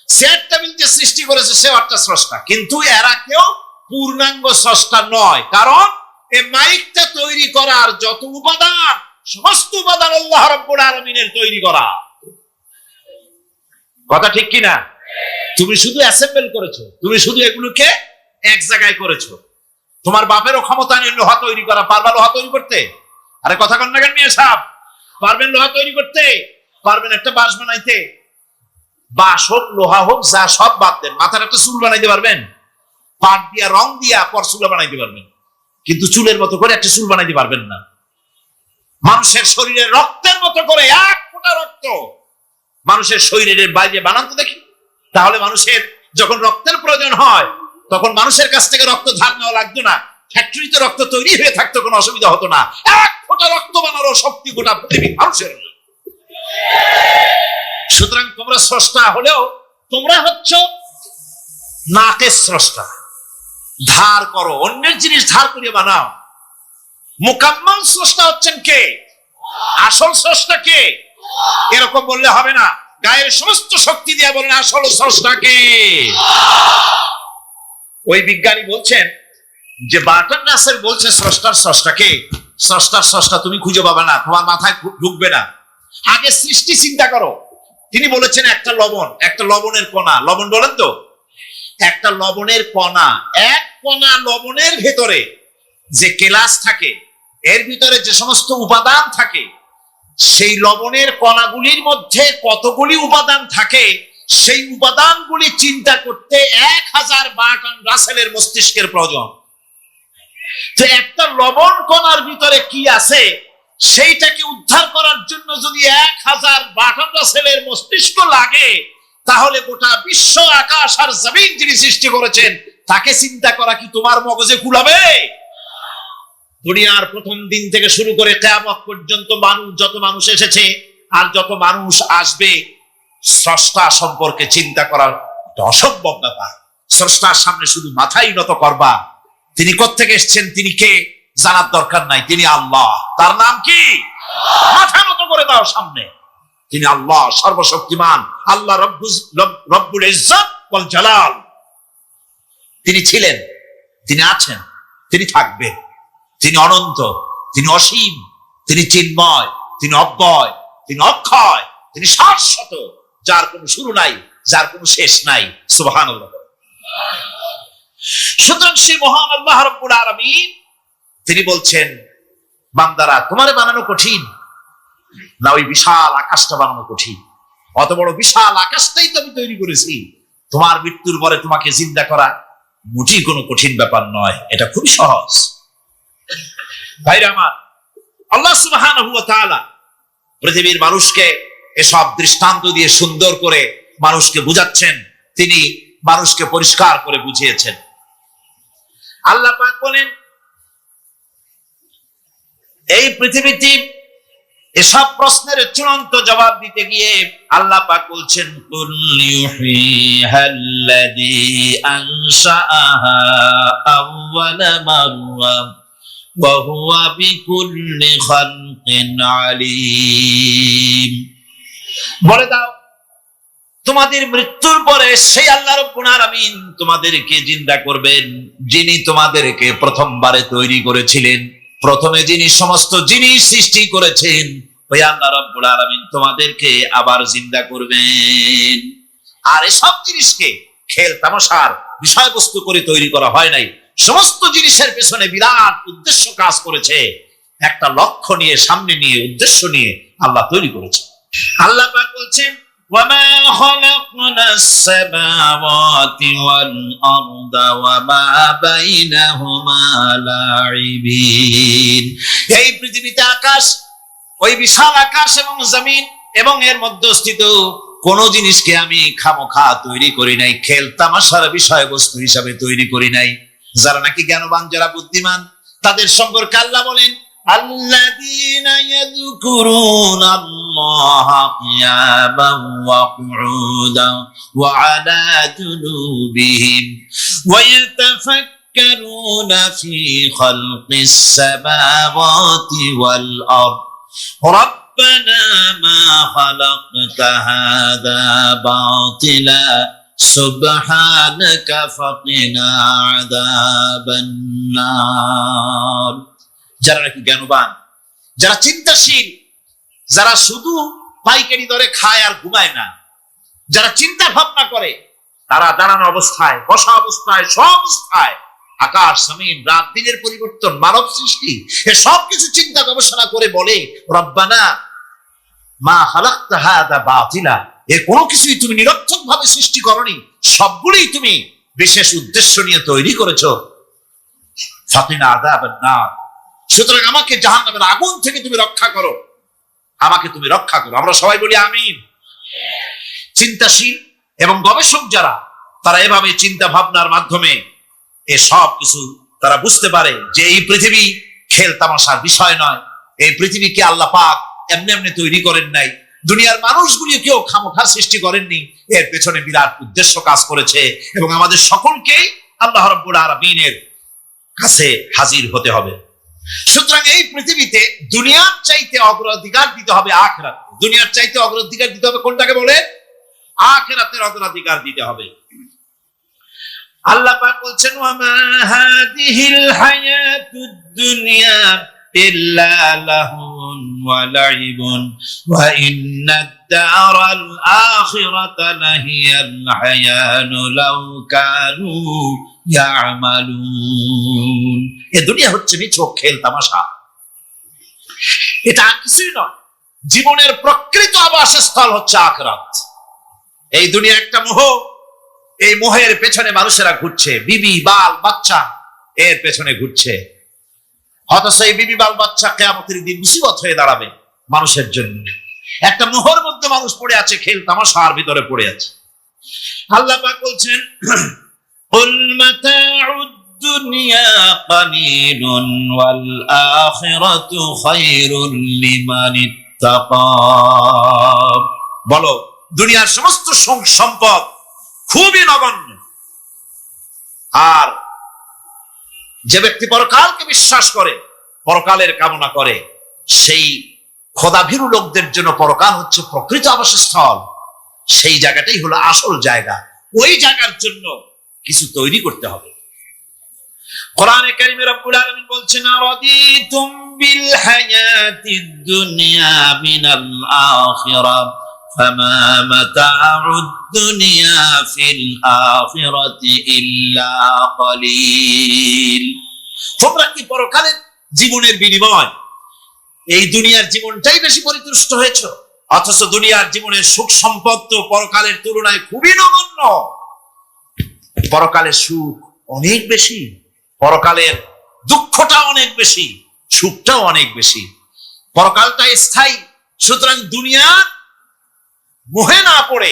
চেয়ার টেবিল যে সৃষ্টি করেছে সেও একটা স্রষ্টা। কিন্তু এরা কেউ পূর্ণাঙ্গ স্রষ্টা নয়, কারণ এই মাইকটা তৈরি করার যত উপাদান, সমস্ত উপাদান আল্লাহ রাব্বুল আলামিনের তৈরি করা। কথা ঠিক কিনা? তুমি শুধু অ্যাসেম্বল করেছো, তুমি শুধু এগুলোকে এক জায়গায় করেছো। তোমার বাপেরও ক্ষমতা নেই লোহা তৈরি করা। পারবা লোহা তৈরি করতে? আরে কথা কন না কেন মিয়া সাহেব? পারবেন লোহা তৈরি করতে? পারবেন একটা বাঁশ বানাইতে? বাঁশ হোক লোহা হোক যা সব বাদ দেন, মাথার একটা চুল বানাইতে পারবেন? পাট দিয়া রং দিয়া পর চুল বানাইতে পারবেন, কিন্তু চুলের মতো করে একটা চুল বানাইতে পারবেন না। মানুষের শরীরে রক্তের মতো করে এক ফোঁটা রক্ত মানুষের শরীরের বাইরে বানান তো দেখি। তাহলে মানুষের যখন রক্তের প্রয়োজন হয় তখন মানুষের কাছ থেকে রক্ত ধার নেওয়া লাগতো না, ফ্যাক্টরিতে রক্ত তৈরি হয়ে থাকতো, কোনো অসুবিধা হতো না। এক ফোঁটা রক্ত বানানোর শক্তি গোটা পৃথিবী মানুষের। সুতরাং তোমরা স্রষ্টা হলেও তোমরা হচ্ছ নাকের স্রষ্টা। ধার করো, অন্যের জিনিস ধার করিয়ে বানাও। মুকাম্মাল স্রষ্টা হচ্ছেন কে? আসল স্রষ্টা কে? এরকম বললে হবে না, গায়ের সমস্ত শক্তি দিয়ে বলেন আসল স্রষ্টা কে। ওই বিজ্ঞানী বলছেন যে বার্টন রাসেল বলছে স্রষ্টার স্রষ্টাকে। স্রষ্টার স্রষ্টা তুমি খুঁজে পাবে না, তোমার মাথায় ঢুকবে না। আগে সৃষ্টি চিন্তা করো। তিনি বলেছেন একটা লবণ, একটা লবণের কণা, লবণ বলেন তো, একটা লবণের কণা, এক কণা লবণের ভেতরে যে কেলাস থাকে, এর ভিতরে যে সমস্ত উপাদান থাকে, সেই লবণের কণাগুলির মধ্যে কতগুলি উপাদান থাকে, সেই উপাদানগুলি চিন্তা করতে 1000 বার্টন রাসেলের মস্তিষ্কের প্রয়োজন। তো একটা লবণ কণার ভিতরে কি আছে সেইটাকে উদ্ধার করার জন্য যদি 1000 বার্টন রাসেলের মস্তিষ্ক লাগে, তাহলে গোটা বিশ্ব আকাশ আর জমিন যিনি সৃষ্টি করেছেন তাকে চিন্তা করা কি তোমার মগজে কুলাবে? দুনিয়ার প্রথম দিন থেকে শুরু করে কিয়ামত পর্যন্ত মানুষ, যত মানুষ এসেছে আর যত মানুষ আসবে, স্রষ্টা সম্পর্কে চিন্তা করার অসম্ভব ব্যাপার। স্রষ্টার সামনে শুধু মাথাই নত করবা। তিনি কোত্থেকে এসেছেন, তিনি কে জানার দরকার নাই। তিনি আল্লাহ। তার নাম কি? মাথা নত করে দাও সামনে। তিনি আল্লাহ, সর্বশক্তিমান আল্লাহ, রব্বুল ইজ্জত ওয়াল জালাল। তিনি ছিলেন, তিনি আছেন, তিনি থাকবেন। তিনি অনন্ত, তিনি অসীম, তিনি চিন্ময়, তিনি অব্যয়, তিনি অক্ষয়, তিনি শাশ্বত, যার কোনো শুরু নাই, যার কোনো শেষ নাই। সুবহানাল্লাহ। সুতরাং সেই মহান আল্লাহ রাব্বুল আলামিন তিনি বলছেন, বান্দারা তোমারে বানানো কঠিন না ওই বিশাল আকাশটা বানানো কঠিন? অত বড় বিশাল আকাশটাই তো আমি তৈরি করেছি। তোমার মৃত্যুর পরে তোমাকে জিন্দা করা মোটেই কোনো কঠিন ব্যাপার নয়, এটা খুবই সহজ। ভাইরা আমার, আল্লাহ সুবহানাহু ওয়া তাআলা পৃথিবীর মানুষকে এসব দৃষ্টান্ত দিয়ে সুন্দর করে মানুষকে বুঝাচ্ছেন। তিনি মানুষকে পরিষ্কার করে বুঝিয়েছেন। আল্লাহ পাক বলেন, এই পৃথিবীতে এসব প্রশ্নের চূড়ান্ত জবাব দিতে গিয়ে আল্লাহ পাক বলছেন, কুল ইউহিহাল্লাযী আনশাআহা আউওয়ালা মাররা ওয়া হুয়া বিকুল্লি খালকিন আলীম। বলে দাও, তোমাদের মৃত্যুর পরে সেই আল্লাহ রাব্বুল আলামিন তোমাদেরকে জিন্দা করবেন, যিনি তোমাদেরকে প্রথমবারে তৈরি করেছিলেন। প্রথমে যিনি সমস্ত জিনিস সৃষ্টি করেছেন, ওই আল্লাহ রাব্বুল আলামিন তোমাদেরকে আবার জিন্দা করবেন। আর এসব জিনিসকে খেল তামাশার বিষয়বস্তু করে তৈরি করা হয় নাই। সমস্ত জিনিসের পেছনে বিরাট উদ্দেশ্য কাজ করেছে, একটা লক্ষ্য নিয়ে, সামনে নিয়ে, উদ্দেশ্য নিয়ে আল্লাহ তৈরি করেছে। আল্লাহ পাক বলছেন, ওয়ামা খালাকনাস সামাওয়াতি ওয়াল আরদা ওয়ামা বাইনাহুমা লাইবিন। এই পৃথিবীতে আকাশ, ওই বিশাল আকাশ এবং জমিন এবং এর মধ্যস্থিত কোন জিনিসকে আমি খামোখা তৈরি করি নাই, খেল তামাশার বিষয়বস্তু হিসাবে তৈরি করি নাই। যারা নাকি জ্ঞানবান, যারা বুদ্ধিমান, তাদের সম্পর্কে আল্লাহ বলেন, আল্লাযীনা ইয়াযকুরুনাল্লাহা কিয়ামান ওয়া কুউদান ওয়া আলা জুনুবিহিম ওয়া ইয়াতাফাক্কারুনা ফি খালকিস সামাওয়াতি ওয়াল আরদ ربنا ما خلقت هذا باطلا سبحانك فقنا عذاب النار। যারা নাকি জ্ঞানবান, যারা চিন্তাশীল, যারা শুধু পাইকারি দরে খায় আর ঘুমায় না, যারা চিন্তা ভাবনা করে, তারা দাঁড়ানো অবস্থায়, বসা অবস্থায়, সব অবস্থায় আকাশ জমিন, রাত দিনের পরিবর্তন, মানব সৃষ্টি, এ সব কিছু চিন্তা গবেষণা করে বলে, রব্বানা মা খালাকতা হাযা বাতিলা, এ কোনো কিছুই তুমি নিরর্থক ভাবে সৃষ্টি করনি, সবগুলোই তুমি বিশেষ উদ্দেশ্য নিয়ে তৈরি করেছো। ফাকিনা আযাবান নার, সুতরাং আমাকে জাহান্নামের আগুন থেকে তুমি রক্ষা করো, আমাকে তুমি রক্ষা করো। আমরা সবাই বলি আমিন। চিন্তাশীল এবং গবেষক যারা, তারা এভাবে চিন্তা ভাবনার মাধ্যমে এ সব কিছু তারা বুঝতে পারে যে এই পৃথিবী খেল তামাশার বিষয় নয়। এই পৃথিবীকে আল্লাহ পাক এমনি এমনি তৈরি করেন নাই, দুনিয়ার মানুষগুলি কেউ খামোখা সৃষ্টি করেননি, এর পেছনে বিরাট উদ্দেশ্য কাজ করেছে এবং আমাদের সকলকেই আল্লাহ রাব্বুল আলামিনের কাছে হাজির হতে হবে। সুতরাং এই পৃথিবীতে দুনিয়ার চাইতে অগ্রাধিকার দিতে হবে আখিরাত। দুনিয়ার চাইতে অগ্রাধিকার দিতে হবে কোনটাকে বলে? আখিরাতের অগ্রাধিকার দিতে হবে। আল্লাহ পাক বলছেন, ওয়ামা হাদিহিল হায়াতুদ দুনিয়া ইল্লা লাহুন ওয়া লাইবুন ওয়া ইন্নাদ দারাল আখিরাতা লাহিয়াল হায়ানু লাউ কানু ইয়ামালুন। এ দুনিয়া হচ্ছে নিছক খেল তামাশা, এটা কিছুই নয়। জীবনের প্রকৃত আবাসস্থল হচ্ছে আখিরাত। এই দুনিয়া একটা মোহ, এই মোহের পেছনে মানুষেরা ঘুরছে, বিবি বাল বাচ্চা এর পেছনে ঘুরছে। অথচ এই বিবি বাল বাচ্চা কিয়ামতের দিন মুসিবত হয়ে দাঁড়াবে মানুষের জন্য। একটা মোহর মধ্যে মানুষ পড়ে আছে, খেল তামাশার ভিতরে পড়ে আছে। আল্লাহ পাক বলছেন, কুল মাতাউদ দুনিয়া কালিলুন ওয়াল আখিরাতু খায়রুল লিমান ইত্তাকা। বলো, দুনিয়ার সমস্ত সম্পদ খুবই নগণ্য, আর যে ব্যক্তি পরকালকে বিশ্বাস করে, পরকালের কামনা করে, সেই খোদাভীরু লোকদের জন্য পরকাল হচ্ছে প্রকৃত আবাসস্থল। সেই জায়গাটাই হলো আসল জায়গা। ওই জায়গার জন্য কিছু তৈরি করতে হবে। কোরআনে কারীমে রব্বুল আলামিন বলছেন, আরাদিতুম বিল হায়াতিদ দুনিয়া মিনাল আখিরাহ ফামা মাতাউদ দুনিয়া ফিল আখিরাতি ইল্লা কালিল। তোমরা কি পরকালের জীবনের বিনিময় এই দুনিয়ার জীবনটাই বেশি পরিতুষ্ট হয়েছে? অথচ দুনিয়ার জীবনের সুখ সম্পদ তো পরকালের তুলনায় খুবই নগণ্য। পরকালের সুখ অনেক বেশি, পরকালের দুঃখটা অনেক বেশি, সুখটাও অনেক বেশি। পরকালটা স্থায়ী, সুতরাং দুনিয়া মোহে না পড়ে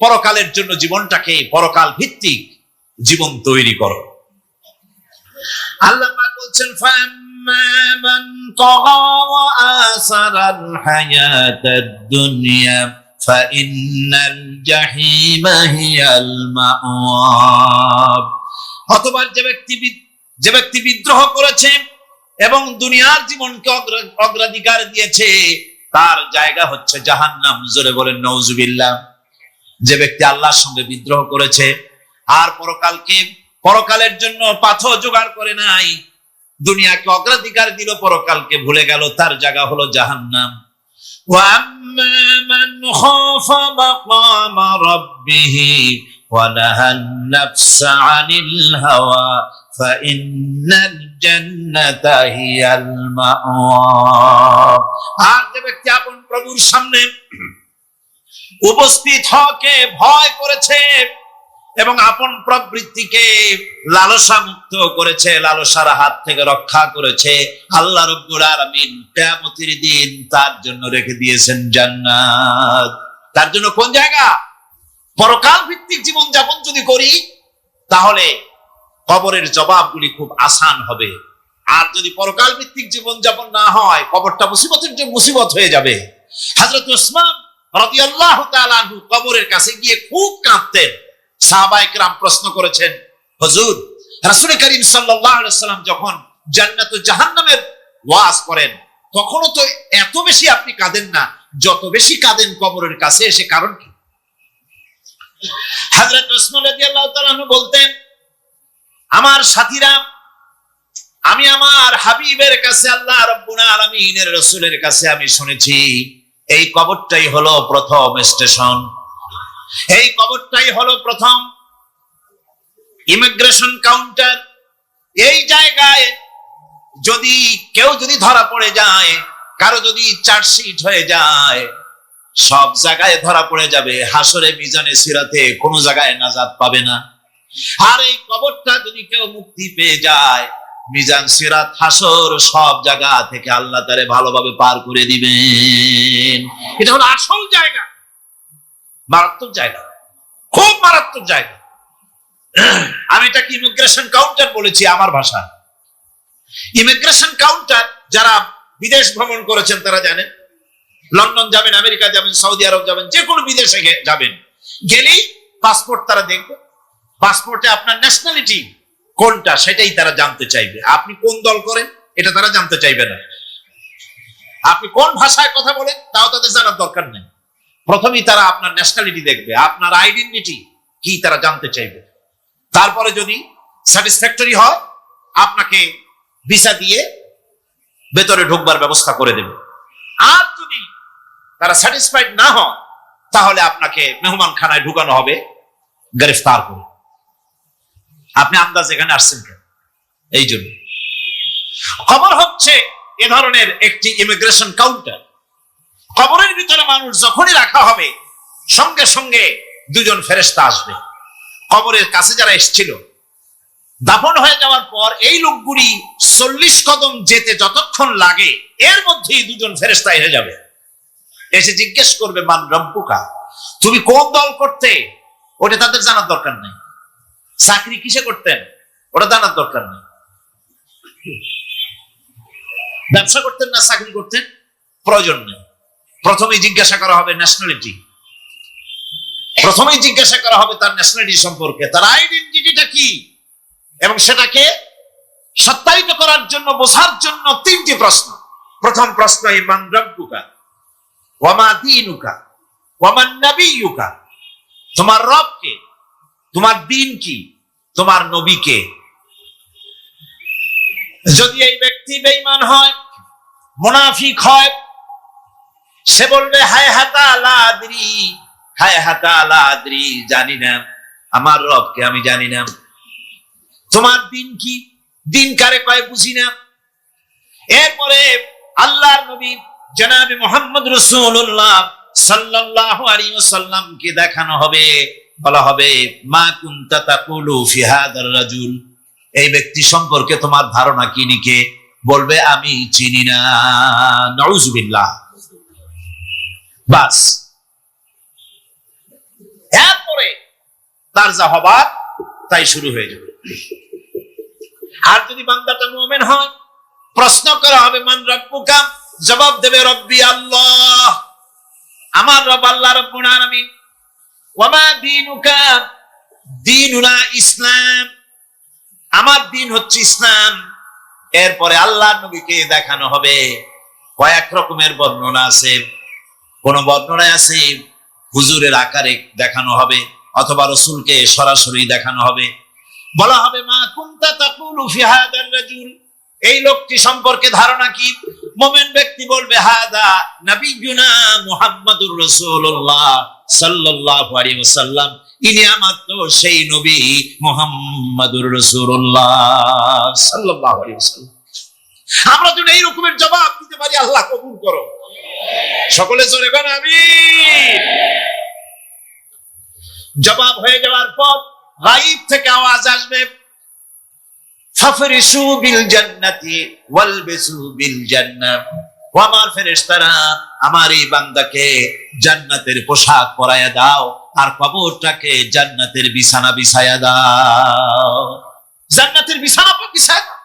পরকালের জন্য জীবনটাকে পরকাল ভিত্তিক জীবন তৈরি করো। আল্লাহ পাক বলছেন, ফাম্মা মান তাগা ওয়া আসারাল হায়াতাদ দুনিয়া ফাইন্নাল জাহিমা হিয়াল মাওয়া। অথবা যে ব্যক্তি বিদ্রোহ করেছে এবং দুনিয়ার জীবনকে অগ্রাধিকার দিয়েছে, তার জায়গা হচ্ছে জাহান্নাম। জোরে বলেন নাউজুবিল্লাহ। যে ব্যক্তি আল্লাহর সঙ্গে বিদ্রোহ করেছে আর পরকালের জন্য পাথর জোগাড় করে নাই, দুনিয়াকে অগ্রাধিকার দিল, পরকালকে ভুলে গেল, তার জায়গা হলো জাহান্নাম। ওয়া আম্মা মান খাফা মাকামা রাব্বিহি ওয়া নাহান নাফসা আনিল হাওয়া ফাইন্নাল জান্নাতা হিয়াল মাওয়া। আর যে ব্যক্তি আপন প্রভুর সামনে উপস্থিত হকে ভয় করেছে এবং আপন প্রবৃত্তিকে লালসা মুক্ত করেছে, লালসার হাত থেকে রক্ষা করেছে, আল্লাহ রাব্বুল আলামিন কিয়ামতের দিন তার জন্য রেখে দিয়েছেন জান্নাত। তার জন্য কোন জায়গা? পরকাল ভিত্তিক জীবন যাপন যদি করি তাহলে কবরের জবাবগুলি খুব আসান হবে। আর যদি পরকাল ভিত্তিক জীবন যাপন না হয়, কবরটা মুসিবতের যে মুসিবত হয়ে যাবে। হযরত উসমান রাদিয়াল্লাহু তাআলা আনহু কবরের কাছে গিয়ে খুব কাঁদতেন। সাহাবায়ে কেরাম প্রশ্ন করেছেন, হুজুর, রাসূল করিম সাল্লাল্লাহু আলাইহি ওয়াসাল্লাম যখন জান্নাত ও জাহান্নামের ওয়াজ করেন তখনও তো এত বেশি আপনি কাঁদেন না, যত বেশি কাঁদেন কবরের কাছে এসে, কারণ কি? হযরত উসমান রাদিয়াল্লাহু তাআলা আনহু বলতেন, আমার সাথীরা, আমি আমার হাবিবের কাছে, আল্লাহ রাব্বুল আলামিনের রাসূলের কাছে আমি শুনেছি এই কবরটাই হলো প্রথম স্টেশন, এই কবরটাই হলো প্রথম ইমিগ্রেশন কাউন্টার। এই জায়গায় যদি কেউ ধরা পড়ে যায়, কারো যদি চার্জশিট হয়ে যায়, সব জায়গায় ধরা পড়ে যাবে, হাসরে মিজানে সিরাতে কোনো জায়গায় নাজাত পাবে না। আর এই কবরটা যদি কেউ মুক্তি পেয়ে যায়, মিজান সিরাত হাসর সব জায়গা থেকে আল্লাহ তারে ভালোভাবে পার করে দিবেন। এটা হলো আসল জায়গা, মারাত্মক জায়গা, খুব মারাত্মক জায়গা। আমি এটাকে ইমিগ্রেশন কাউন্টার বলেছি আমার ভাষায়। ইমিগ্রেশন কাউন্টার যারা বিদেশ ভ্রমণ করেছেন তারা জানেন। লন্ডন যাবেন, আমেরিকা যাবেন, সৌদি আরব যাবেন, যে কোনো বিদেশে যাবেন, গেলেই পাসপোর্ট তারা দেখবে। পাসপোর্টে আপনার ন্যাশনালিটি কোনটা সেটাই তারা জানতে চাইবে। আপনি কোন দল করেন এটা তারা জানতে চাইবে না। আপনি কোন ভাষায় কথা বলেন তাও তাদের জানার দরকার নেই। প্রথমেই তারা আপনার ন্যাশনালিটি দেখবে, আপনার আইডেন্টিটি কি তারা জানতে চাইবে। তারপরে যদি স্যাটিসফ্যাক্টরি হয় আপনাকে ভিসা দিয়ে ভেতরে ঢোকবার ব্যবস্থা করে দেবে। আর যদি তারা স্যাটিসফাইড না হয় তাহলে আপনাকে মেহমানখানায় ঢুকানো হবে গ্রেফতার করে। আপনি আন্দাজ এখানে আসছেন কেন? এই জন্য খবর হচ্ছে এ ধরনের একটি ইমিগ্রেশন কাউন্টার। কবরের ভিতরে মানুষ যখনই রাখা হবে সঙ্গে সঙ্গে দুজন ফেরেশতা আসবে। কবরের কাছে যারা এসেছিল দাফন হয়ে যাওয়ার পর এই লোকগুলি 40 কদম যেতে যতক্ষণ লাগে এর মধ্যেই দুজন ফেরেশতা এসে যাবে, এসে জিজ্ঞেস করবে, মান রব্বুকা, তুমি কোন দল করতে? ওটা তাদের জানার দরকার নেই। চাকরি কিসে করতেন ওটা জানার দরকার নেই। ব্যবসা করতেন না চাকরি করতেন প্রয়োজন নেই। প্রথমেই জিজ্ঞাসা করা হবে ন্যাশনালিটি, প্রথমেই জিজ্ঞাসা করা হবে তার ন্যাশনালিটি সম্পর্কে, তার আইডেন্টিটিটা কি, এবং সেটাকে সত্যায়িত করার জন্য, বোঝার জন্য 3টি প্রশ্ন। প্রথম প্রশ্ন, মান রব্বুকা ওয়া মা দীনুকা ওয়া মান নাবিয়্যুকা, তোমার রব কে, তোমার দ্বীন কি, তোমার নবী কে। যদি এই ব্যক্তি বেঈমান হয়, মুনাফিক হয়, সে বলবে হায় হাতা লা আদরি, হায় হাতা লা আদরি, জানি না আমার রবকে, আমি জানি না। তোমার দিন কি, দিন কারে কয় বুঝি না। এরপরে আল্লাহর নবী জনাবে মুহাম্মদ রাসূলুল্লাহ সাল্লাল্লাহু আলাইহি ওয়াসাল্লামকে দেখানো হবে, বলা হবে মা কুনতা তাকুলু ফি হাদার রাজুল, এই ব্যক্তি সম্পর্কে তোমার ধারণা কি নিকে, বলবে আমি চিনি না। নাউযুবিল্লাহ। বাস, এরপরে তার যা হবার তাই শুরু হয়ে যাবে। আর যদি বান্দাটা মুমিন হয়, প্রশ্ন করা হবে মান রব্বুকা, জবাব দেবে রব্বি আল্লাহ, আমার রব আল্লাহ রাব্বুল আলামিন। ওয়া মা দীনুকা, দীনুনা ইসলাম, আমার দিন হচ্ছে ইসলাম। এরপরে আল্লাহর নবীকে দেখানো হবে। কয়েক রকমের বর্ণনা আছে, কোন বর্ণনায় আছে হুজুরের আকারে দেখানো হবে, অথবা রাসূলকে সরাসরি দেখানো হবে। বলা হবে মা কুনতা তাকুলু ফি হাদার রাজুল, এই লোকটি সম্পর্কে ধারণা কি? মুমিন ব্যক্তি বলবে হাদা নবিয়ুনা মুহাম্মাদুর রাসূলুল্লাহ সাল্লাল্লাহু আলাইহি ওয়াসাল্লাম, ইনি আমার তো সেই নবী মুহাম্মাদুর রাসূলুল্লাহ সাল্লাল্লাহু আলাইহি ওয়াসাল্লাম। আমরা যদি এই রকমের জবাব দিতে পারি, আল্লাহ কবুল করো। সকলে জোরে বলেন আমিন। জবাব হয়ে যাওয়ার পর গায়ব থেকে আওয়াজ আসবে, ফাফরিশু বিল জান্নাতি ওয়ালবিসু বিল জান্নাহ। ও আমার ফেরেশতারা, আমার এই বান্দাকে জান্নাতের পোশাক পরায়া দাও আর কবরটাকে জান্নাতের বিছানা বিছায়া দাও। জান্নাতের বিছানা বিছায়া দাও।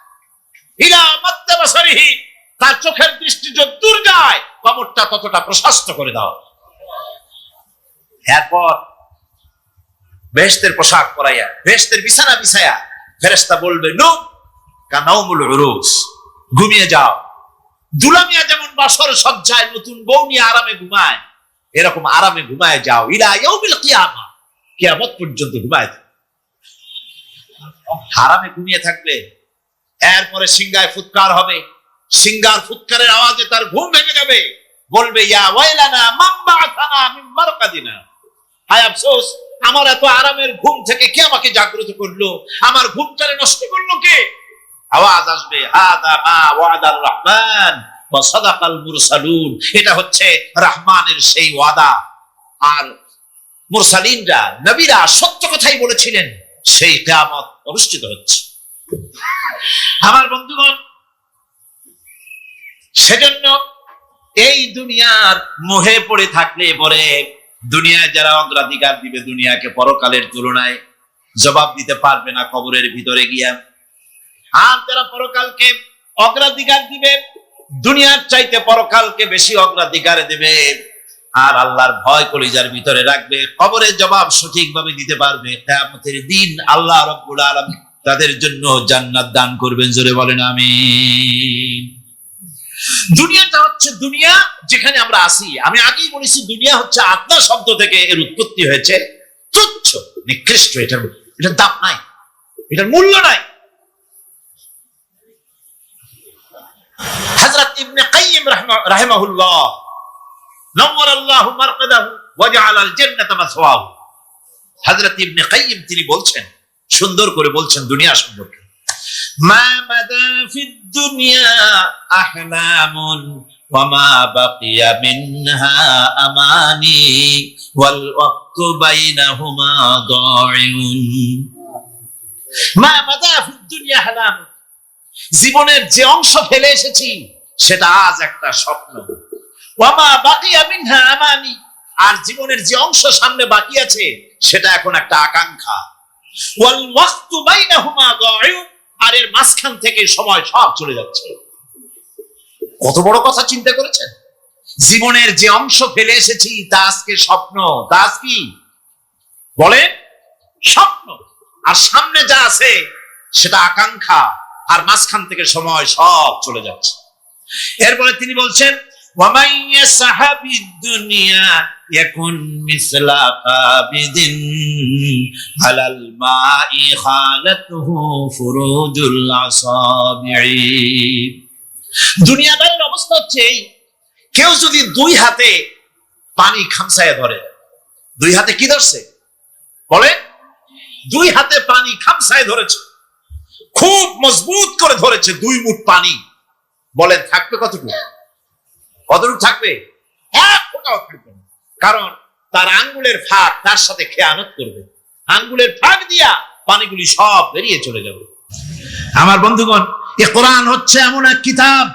ইলা মাদ্দা বাসারিহি, তার চোখের দৃষ্টি যত দূর যায় কবরটা ততটা প্রশস্ত করে দাও। এরপর বেহেশতের পোশাক পরাইয়া বেহেশতের বিছানা বিছায়া ফেরেশতা বলবে নূম কানাউমুল উরুস, ঘুমিয়ে যাও। দুলামিয়া যেমন বাসর সজ্জায় নতুন বউ নিয়ে আরামে ঘুমায়, এরকম আরামে ঘুমায় যাও। ইলা ইয়াউমিল কিয়ামা, কিয়ামত পর্যন্ত ঘুমায় থাকবে, আরামে ঘুমিয়ে থাকবে। এরপরে সিংহায় ফুৎকার হবে, সিংহার ফুৎকারের আওয়াজে তার ঘুম ভেঙে যাবে। বলবে ইয়া ওয়াইলানা মান বা'আথানা মিন মারকাদিনা, হায় আফসোস, আমার এত আরামের ঘুম থেকে কে আমাকে জাগ্রত করলো, আমার ঘুমটারে নষ্ট করলো কে? আওয়াজ আসবে হাদা মা ওয়াদার রহমান ওয়া সাদাকাল মুরসালুন, এটা হচ্ছে রহমানের সেই ওয়াদা, আর মুরসালিনরা নবীরা সত্য কথাই বলেছিলেন, সেই কিয়ামত অনুষ্ঠিত হচ্ছে। আমার বন্ধুগণ, সেজন্য এই দুনিয়ার মোহে পড়ে থাকলে পরে দুনিয়ায় যারা অগ্রাধিকার দিবে দুনিয়াকে পরকালের তুলনায়, জবাব দিতে পারবে না কবরের ভিতরে গিয়া। আর যারা পরকালকে অগ্রাধিকার দিবে, দুনিয়ার চাইতে পরকালকে বেশি অগ্রাধিকার দেবে, আর আল্লাহর ভয় কলিজার ভিতরে রাখবে, কবরের জবাব সঠিকভাবে দিতে পারবে, কিয়ামতের দিন আল্লাহ রাব্বুল আলামিন তাদের জন্য জান্নাত দান করবেন। জোরে বলেন আমিন। দুনিয়াটা হচ্ছে দুনিয়া যেখানে আমরা আসি। আমি আগেই বলেছি, দুনিয়া হচ্ছে আত্মা শব্দ থেকে এর উৎপত্তি হয়েছে। তুচ্ছ, নিকৃষ্ট, এটার দাম নাই, এটার মূল্য নাই। হযরত ইবনে কাইয়িম রাহিমাহুল্লাহ নওয়ারাল্লাহু মারকাদাহু ওয়া জাআলাল জান্নাতা মাসওয়াহু, হযরত ইবনে কাইয়িম তিনি বলছেন, সুন্দর করে বলছেন দুনিয়া সম্পর্কে, মা মাদা ফিদ দুনিয়া আহলামুন ওয়া মা বাকিয়া মিনহা আমানি ওয়াল ওয়াক্তু বাইনাহুমা দাইউন। মা মাদা ফিদ দুনিয়া আহলামুন, জীবনের যে অংশ ফেলে এসেছি সেটা আজ একটা স্বপ্ন। ওয়া মা বাকিয়া মিনহা আমানি, আর জীবনের যে অংশ সামনে বাকি আছে সেটা এখন একটা আকাঙ্ক্ষা। ওয়াল ওয়াক্তু বাইনাহুমা দাইউন, আর এর মাঝখান থেকে সময় সব চলে যাচ্ছে। কত বড় কথা চিন্তা করেছেন? জীবনের যে অংশ ফেলে এসেছি তা আজকে স্বপ্ন, তা আজ কি বলেন? স্বপ্ন। আর সামনে যা আছে সেটা আকাঙ্ক্ষা, আর মাঝখান থেকে সময় সব চলে যাচ্ছে। এরপরে তিনি বলছেন, ওয়ামান ইয়াসহাবিদ দুনিয়া ইয়াকুন মিসলা কাবিদিন আলাল মাই খালাতুহু ফুরুজুল আসাবিঈ। দুনিয়াদারির অবস্থা হচ্ছে এই, কেউ যদি দুই হাতে পানি খামসায় ধরে, দুই হাতে কি ধরছে বলে? দুই হাতে পানি খামসায় ধরেছে, খুব মজবুত করে ধরেছে, 2 মুঠ পানি, বলেন থাকবে কতটুকু? কতটুকু থাকবে? এক ফোঁটাও থাকবে না, কারণ তার আঙ্গুলের ফাঁক তার সাথে খেয়ানত করবে, আঙ্গুলের ফাঁক দিয়া পানিগুলি সব বেরিয়ে চলে যাবে। আমার বন্ধুগণ, এই কোরআন হচ্ছে এমন এক কিতাব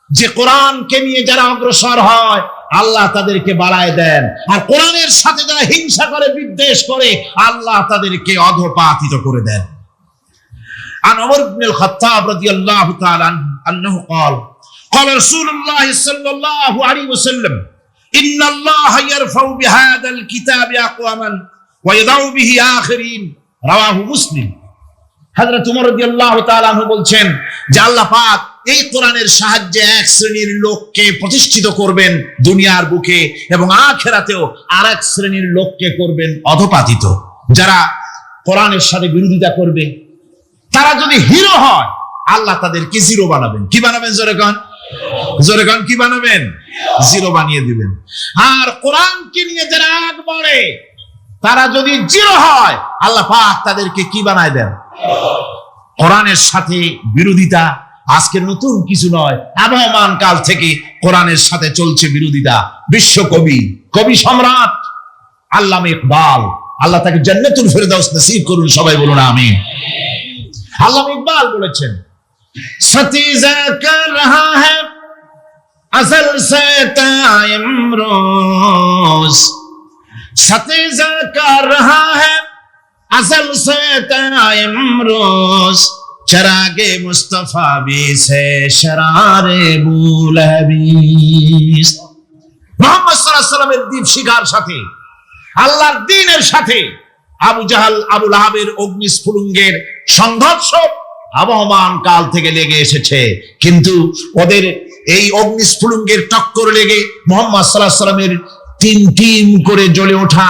যে কোরআনকে নিয়ে যারা অগ্রসর হয় আল্লাহ তাদেরকে বাড়ায় দেন, আর কোরআনের সাথে যারা হিংসা করে, বিদ্বেষ করে, আল্লাহ তাদেরকে অধঃপাতিত করে দেন। عن عمر بن الخطاب رضي الله تعالى عنه قال قال رسول الله صلى الله عليه وسلم إن الله يرفع بهذا الكتاب أقواما ويضع به آخرين رواه مسلم। হযরত ওমর রাদিয়াল্লাহু তাআলা আনহু বলছেন যে আল্লাহ পাক এই কোরআনের সাহায্যে এক শ্রেণীর লোককে প্রতিষ্ঠিত করবেন দুনিয়ার বুকে, এবং আখিরাতেও আরেক শ্রেণীর লোককে করবেন অধঃপাতিত। যারা কোরআনের সাথে বিরোধিতা করবে, তারা যদি হিরো হয় আল্লাহ তাদেরকে জিরো বানাবেন। কি বানাবেন? জোরে কান কি বানাবেন? জিরো বানিয়ে দিবেন। আর কোরআনকে নিয়ে যারা আগ বাড়ে তারা যদি জিরো হয়, আল্লাহ পাক তাদেরকে কি বানায় দেন? কোরআনের সাথে বিরোধিতা আজকের নতুন কিছু নয়, আবহমান কাল থেকে কোরআনের সাথে চলছে বিরোধিতা। বিশ্বকবি, কবি সম্রাট আল্লামা ইকবাল, আল্লাহ তাকে জান্নাতুল ফেরদাউস নসিব করুন, সবাই বলুন আমিন। আল্লামা ইকবাল বলেছেন, সতীজা কর রহা হ্যায় असल से ताइमरोज, सतीजा कर रहा है असल से ताइमरोज, चरागे मुस्तफा भी से शरारे बुलहबीस। মুহাম্মদ সাল্লাল্লাহু আলাইহি সাল্লামের দ্বীপ শিখার সাথে, আল্লাহর দ্বীনের সাথে আবু জাহাল, আবু লাহাবের অগ্নিস্ফুলিঙ্গের সংঘর্ষ আবহমান কাল থেকে লেগে এসেছে। কিন্তু ওদের এই অগ্নিস্ফুলিঙ্গের টক্কর লেগে মুহাম্মদ সাল্লাল্লাহু আলাইহি সাল্লামের টিম টিম করে জ্বলে ওঠা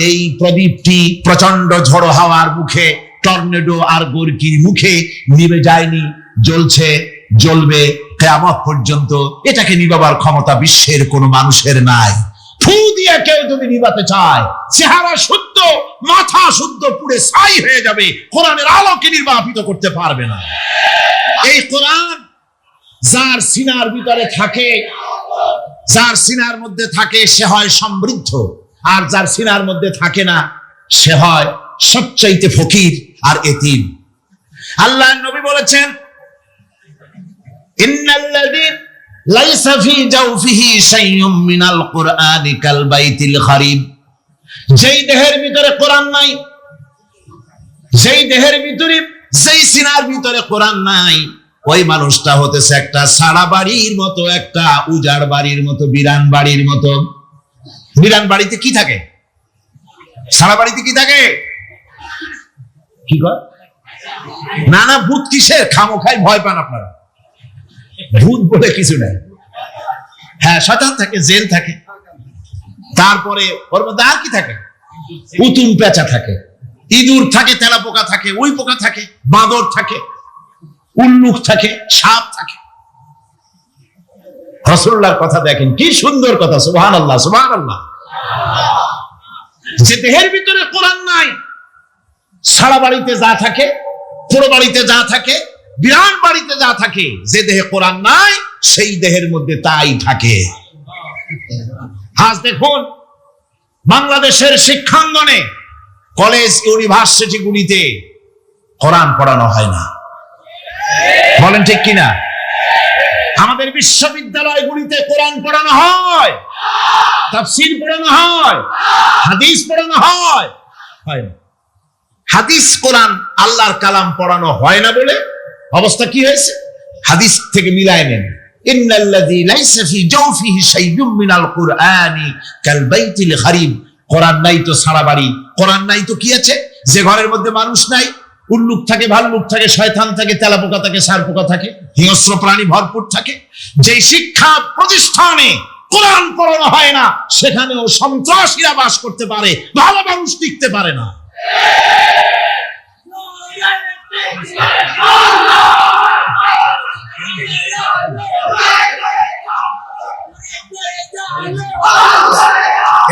এই প্রদীপটি প্রচন্ড ঝড়ো হাওয়ার মুখে, টর্নেডো আর গর্কির মুখে নিভে যায়নি, জ্বলছে, জ্বলবে কিয়ামত পর্যন্ত। এটাকে নিভাবার ক্ষমতা বিশ্বের কোনো মানুষের নাই। ফু দিয়ে কেউ যদি নিভাতে চায়, চেহারা শুদ্ধ, মাথা শুদ্ধ, পুড়ে ছাই হয়ে যাবে, কোরআনের আলোকে নির্বাপিত করতে পারবে না। এই কোরআন যার সিনার ভিতরে থাকে, যার সিনার মধ্যে থাকে, সে হয় সমৃদ্ধ, আর যার সিনার মধ্যে থাকে না সে হয় সবচাইতে ফকির আর এতিম। আল্লাহর নবী বলেছেন, ইন্নাল্লাযী লাইসা ফি জাওফিহি শাইউম মিনাল কুরআনি কাল বাইতিল খারিব। যেই দেহের ভিতরে কোরআন নাই, যেই দেহের ভিতরে, যেই সিনার ভিতরে কোরআন নাই, ওই মানুষটা হতেছে একটা সারা বাড়ির মতো, একটা উজাড় বাড়ির মতো, বিরান বাড়ির মতো। বিরান বাড়িতে কি থাকে? সারা বাড়িতে কি থাকে? কি কয়? না না, ভূত কিসের? খামোখাই ভয় পান আপনারা। ভূত বলে কিছু নাই। হ্যাঁ, শয়তান থাকে, জেল থাকে, তারপরে ওর মধ্যে আর কি থাকে? উতুম পেঁচা থাকে, ইঁদুর থাকে, তেলাপোকা থাকে, ওই পোকা থাকে, বাঁদর থাকে, উল্লুক থাকে, সাপ থাকে। রাসূলুল্লাহর কথা দেখেন, কি সুন্দর কথা, সুবহানাল্লাহ সুবহানাল্লাহ। যে দেহের ভিতরে কোরআন নাই, সারা বাড়িতে যা থাকে, পুরো বাড়িতে যা থাকে, বিরান বাড়িতে যা থাকে, যে দেহে কোরআন নাই সেই দেহের মধ্যে তাই থাকে। আজ দেখুন বাংলাদেশের শিক্ষাঙ্গনে, কলেজ ইউনিভার্সিটি গুলিতে কোরআন পড়ানো হয় না, বলেন ঠিক কিনা? আমাদের বিশ্ববিদ্যালয়গুলিতে কোরআন পড়ানো হয়, তাফসীর পড়ানো হয়, হাদিস পড়ানো হয়, হয় না। হাদিস, কোরআন, আল্লাহর কালাম পড়ানো হয় না বলে অবস্থা কি হয়েছে? হাদিস থেকে মিলায় নেন, ইন্নাল্লাযী লাইসা ফি জাওফিহি শাইউম মিনাল কুরআনি কাল বাইতিল খারিব। কোরআন নাই তো সারা বাড়ি, কোরআন নাই তো কি আছে? যে ঘরের মধ্যে মানুষ নাই, উল্লুক থাকে, ভাল্লুক থাকে, শয়তান থাকে, তেলাপোকা থাকে, সারপোকা থাকে, হিংস্র প্রাণী ভরপুর থাকে। যে শিক্ষা প্রতিষ্ঠানে কোরআন পড়ানো হয় না, সেখানেও সন্ত্রাসীরা বাস করতে পারে, ভালো মানুষ টিকতে পারে না।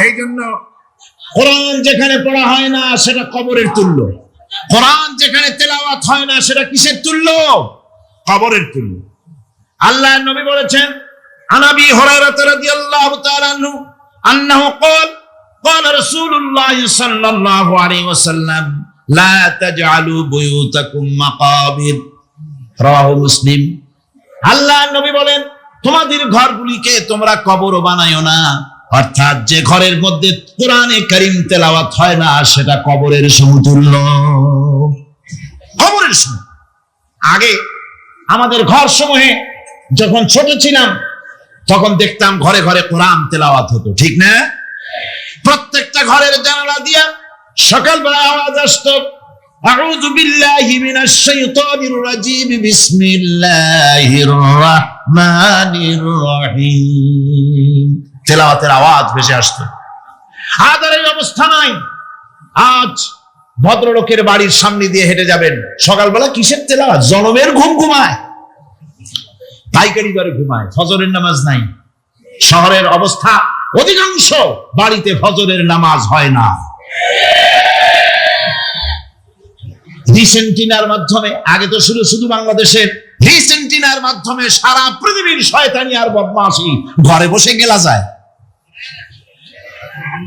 এই জন্য কোরআন যেখানে পড়া হয় না সেটা কবরের তুল্য, কোরআন যেখানে তেলাওয়াত হয় না সেটা কিসের তুল্য? কবরের তুল্য। আল্লাহর নবী বলেছেন, আনাবি হুরায়রা রাদিয়াল্লাহু তাআলা আনহু আন্নাহু ক্বাল ক্বাল রাসূলুল্লাহ সাল্লাল্লাহু আলাইহি ওয়াসাল্লাম লা তাজআলু বুয়ুতাকুম মাকাবির, রাওয়াহু মুসলিম। আল্লাহর নবী বলেন, তোমাদের ঘরগুলিকে তোমরা কবর বানায়ো না। অর্থাৎ যে ঘরের মধ্যে কোরআনে কারীম তেলাওয়াত হয় না সেটা কবরের সমতুল্য, কবরের সম। আগে আমাদের ঘর সমূহে যখন ছোট ছিলাম তখন দেখতাম ঘরে ঘরে কোরআন তেলাওয়াত হতো, ঠিক না? প্রত্যেকটা ঘরের জানালা দিয়া সকালবেলা আওয়াজ আসতো, আউযু বিল্লাহি মিনাশ শাইতানির রাজীম, বিসমিল্লাহির রাহমানির রহিম। তেলাওয়াতের আওয়াজ ভেসে আসতো। আজ আর এই অবস্থা নাই। আজ ভদ্রলোকের বাড়ির সামনে দিয়ে হেঁটে যাবেন, সকালবেলা কিসের তেলাওয়াত? জনমের ঘুম ঘুমায়, পাইকারি বারে ঘুমায়, ফজরের নামাজ নাই। শহরের অবস্থা, অধিকাংশ বাড়িতে ফজরের নামাজ হয় না। রিসেন্টিনার মাধ্যমে, আগে তো শুধু বাংলাদেশের, রিসেন্টিনার মাধ্যমে সারা পৃথিবীর শয়তানি আর বদমাশি ঘরে বসে গেলা যায়।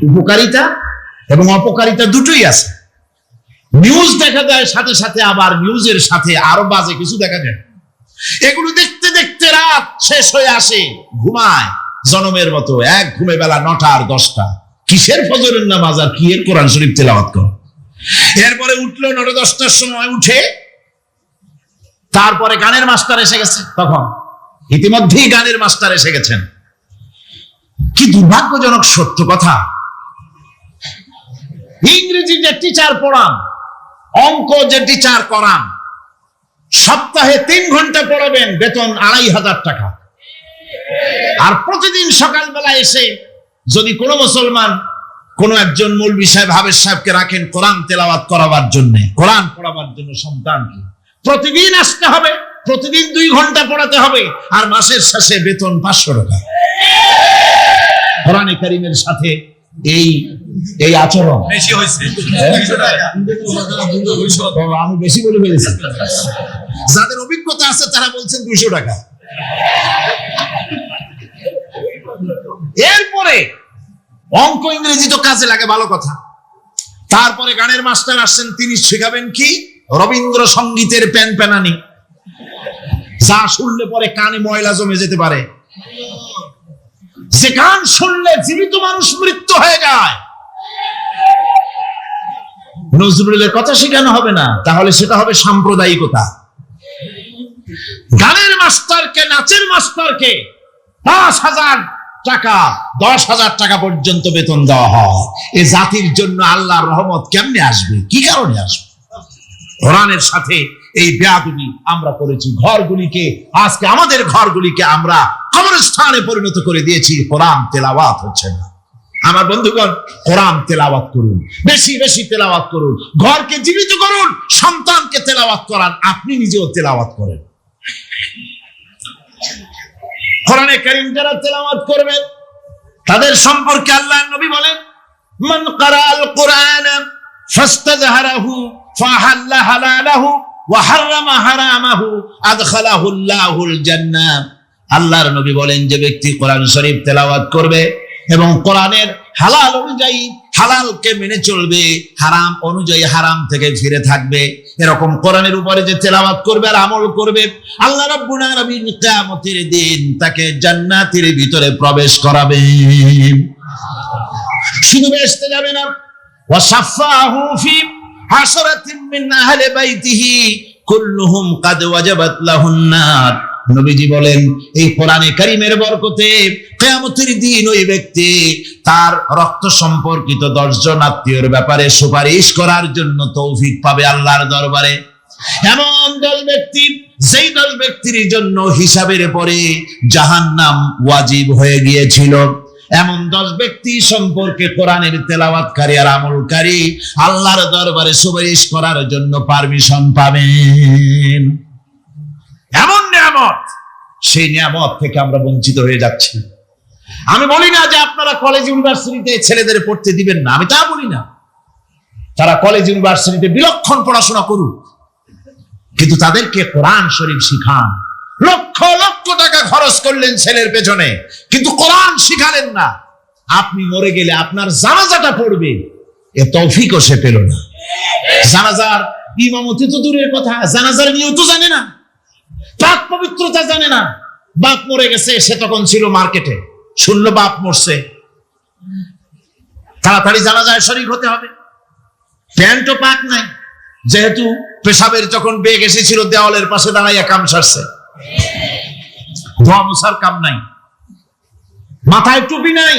উপকারিতা এবং অপকারিতা দুটোই আছে। নিউজ দেখা যায়, সাথে সাথে আবার নিউজের সাথে আরো বাজে কিছু দেখা যায়। এগুলো দেখতে দেখতে রাত শেষ হয়ে আসে, ঘুমায় জনমের মতো, এক ঘুমে বেলা 9টা আর 10টা। কিসের ফজরের নামাজ আর কি এর কোরআন শরীফ তেলাওয়াত কর। এরপরে উঠলো 9টা 10টার সময়, উঠে তারপরে গানের মাস্টার এসে গেছে। তখন ইতিমধ্যেই গানের মাস্টার এসে গেছেন। কি দুর্ভাগ্যজনক সত্য কথা, ইংরেজি যে টিচার পড়ান, অঙ্ক যে টিচার করান, সপ্তাহে 3 ঘন্টা পড়াবেন, বেতন 2500 টাকা। আর প্রতিদিন সকালবেলা এসে যদি কোনো মুসলমান, কোন একজন মৌলভী সাহেব, হাফেজ সাহেবকে রাখেন কোরআন তেলাওয়াত করাবার জন্য, কোরআন পড়াবার জন্য সন্তানকে, প্রতিদিন আসতে হবে, প্রতিদিন 2 ঘন্টা পড়াতে হবে, আর মাসের শেষে বেতন 500 টাকা। কোরআনে কারীমের সাথে এই আচরণ বেশি হয়েছে। আমি বেশি বলে ফেলেছি। যাদের অভিজ্ঞতা আছে তারা বলছেন 200 টাকা। এরপরে অঙ্ক ইংরেজি তো কাজে লাগে, ভালো কথা। তারপরে গানের মাস্টার আসছেন, তিনি শেখাবেন কি? রবীন্দ্রসঙ্গীতের প্যানপ্যানানি, যা শুনলে পরে কানে ময়লা জমে যেতে পারে, যে গান শুনলে জীবিত মানুষ মৃত্যু হয়ে যায়। নজরুলের কথা শেখানো হবে না, তাহলে সেটা হবে সাম্প্রদায়িকতা। গানের মাস্টারকে, নাচের মাস্টারকে 5,000 টাকা, 10,000 টাকা পর্যন্ত বেতন দেওয়া হয়। এ জাতির জন্য আল্লাহর রহমত কেমনে আসবে? কি কারণে আসবে? কোরআনের সাথে এই বেয়াদবি আমরা করেছি। ঘরগুলিকে, আজকে আমাদের ঘরগুলিকে আমরা কবরস্থানে পরিণত করে দিয়েছি। কোরআন তেলাওয়াত হচ্ছে না। আমার বন্ধুগণ, কোরআন তেলাওয়াত করুন, বেশি বেশি তেলাওয়াত করুন, ঘরকে জীবিত করুন, সন্তানকে তেলাওয়াত করান, আপনি নিজেও তেলাওয়াত করেন। কোরআনে কারীম যারা তেলাওয়াত করবেন তাদের সম্পর্কে আল্লাহর নবী বলেন, মান ক্বারাআল কুরআন ফাস্তাযহারাহু ফাহাল্লা হালালাহু ওয়া হারামা হারামাহু আদখালাহুল্লাহুল জান্নাহ। আল্লাহর নবী বলেন, যে ব্যক্তি কোরআন শরীফ তেলাওয়াত করবে এবং কোরআনের হালাল অনুযায়ী হালালকে মেনে চলবে, হারাম অনুযায়ী হারাম থেকে ফিরে থাকবে, এরকম কোরআনের উপরে যে তেলাওয়াত করবে আর আমল করবে, আল্লাহ রাব্বুল আলামিন কিয়ামতের দিন তাকে জান্নাতের ভিতরে প্রবেশ করাবেন। শুধু বেহেশতে যাবে না, ওয়া শাফাহু ফি আশরাতিন মিন আহলি বাইতিহি কুল্লুহুম কাদ ওয়াজাবাত লাহুন নার। নবীজি বলেন, এই কোরআনে কারীমের বরকতে কিয়ামতের দিন ওই ব্যক্তি তার রক্ত সম্পর্কিত 10 জন আত্মীয়র ব্যাপারে সুপারিশ করার জন্য তৌফিক পাবে আল্লাহর দরবারে। এমন দল ব্যক্তি, যেই দল ব্যক্তির জন্য হিসাবের পরে জাহান্নাম ওয়াজিব হয়ে গিয়েছিল, এমন 10 ব্যক্তি সম্পর্কে কোরআনের তেলাওয়াতকারী আর আমলকারী আল্লাহর দরবারে সুপারিশ করার জন্য পারমিশন পাবেন। এমন নিয়ামত, সেই নিয়ামত থেকে আমরা বঞ্চিত হয়ে যাচ্ছি। আমি বলি না যে আপনারা কলেজ ইউনিভার্সিটিতে ছেলেদের পড়তে দিবেন না, আমি তা বলি না। তারা কলেজ ইউনিভার্সিটিতে বিলক্ষণ পড়াশোনা করুক, কিন্তু তাদেরকে কোরআন শরীফ শিখান। লক্ষ লক্ষ টাকা খরচ করলেন ছেলের পেছনে, কিন্তু কোরআন শিখালেন না। আপনি মরে গেলে আপনার জানাজাটা পড়বে, এ তৌফিকও সে পেল না। জানাজার ইমামতি তো দূরের কথা, জানাজার নিয়ত জানে না, পাক পবিত্রতা জানে না। বাপ মরে গেছে, সে তখন ছিল মার্কেটে, শুনলো বাপ মরছে, তাড়াতাড়ি জানাজায় শরীক হতে হবে। প্যান্টও পাক নাই, যেহেতু পেশাবের যখন বেগ এসেছিল দেওয়ালের পাশে দাঁড়াইয়া কাম সারছে, ধোয়া মোছার কাম নাই, মাথায় টুপি নাই,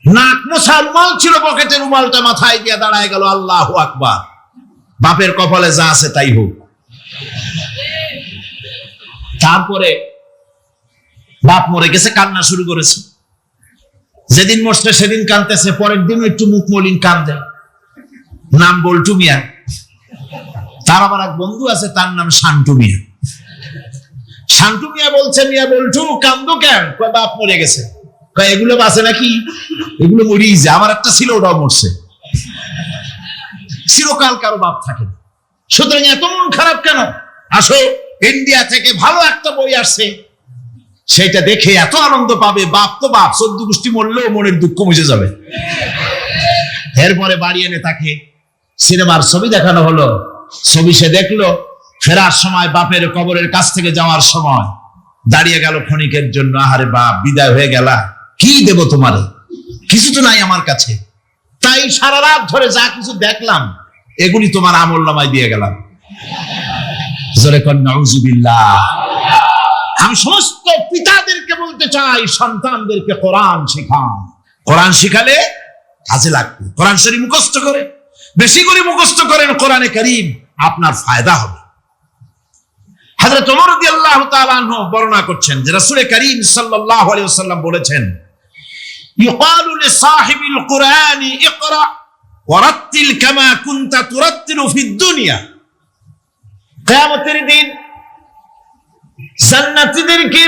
নাক মোছা রুমাল ছিল পকেটে, রুমালটা মাথায় দিয়ে দাঁড়ায় গেল। আল্লাহু আকবার। বাপের কপালে যা আছে তাই হোক। তারপরে বাপ মরে গেছে, কান্না শুরু করেছে। যেদিন মরছে সেদিন কাঁদতেছে, পরের দিন একটু মুখ মলিন কান্দে। নাম বল্টু মিয়া। তার আবার এক বন্ধু আছে, তার নাম শান্টু মিয়া। শান্টু মিয়া বলছে, মিয়া বল্টু কান্দো কেন? বাপ মরে গেছে। এগুলো বাঁচে নাকি? এগুলো মরিয়ে যায়। আমার একটা ছিল, ওটাও মরছে। চিরকাল কারো বাপ থাকে না। সুতরাং এত মন খারাপ কেন? আসো, ইন্ডিয়া থেকে ভালো একটা বই আসছে, সেটা দেখে এত আনন্দ পাবে। বাপ তো বাপ, 14 গোষ্ঠী মরলেও মনের দুঃখ মুছে যাবে। এরপরে বাড়ি এনে তাকে সিনেমার ছবি দেখানো হলো। ছবি সে দেখলো, ফেরার সময় বাপের কবরের কাছ থেকে যাওয়ার সময় দাঁড়িয়ে গেল ক্ষণিকের জন্য। আহারে বাপ, বিদায় হয়ে গেলা, কি দেব তোমারে? কিছু তো নাই আমার কাছে। তাই সারা রাত ধরে যা কিছু দেখলাম, এগুলি তোমার আমলনামায় দিয়ে গেলাম। জোরে কর নাউজুবিল্লাহ। আমি সমস্ত পিতাদেরকে বলতে চাই, সন্তানদেরকে কোরআন শেখান। কোরআন শিখালে কাজে লাগবে। কোরআন শরীফ মুখস্থ করে, বেশি করে মুখস্থ করেন কোরআনে কারীম, আপনার ফায়দা হবে। হযরত ওমর রাদিয়াল্লাহু তাআলা আনহু বর্ণনা করছেন যে রাসূল কারীম সাল্লাল্লাহু আলাইহি ওয়াসাল্লাম বলেছেন, ইউকালু লিসাহিবিল কুরআনি ইকরা ওয়ারাত্তিল কামা কুনতা তুরাত্তিলু ফিদ দুনিয়া। কিয়ামতের দিন জান্নাতীদেরকে,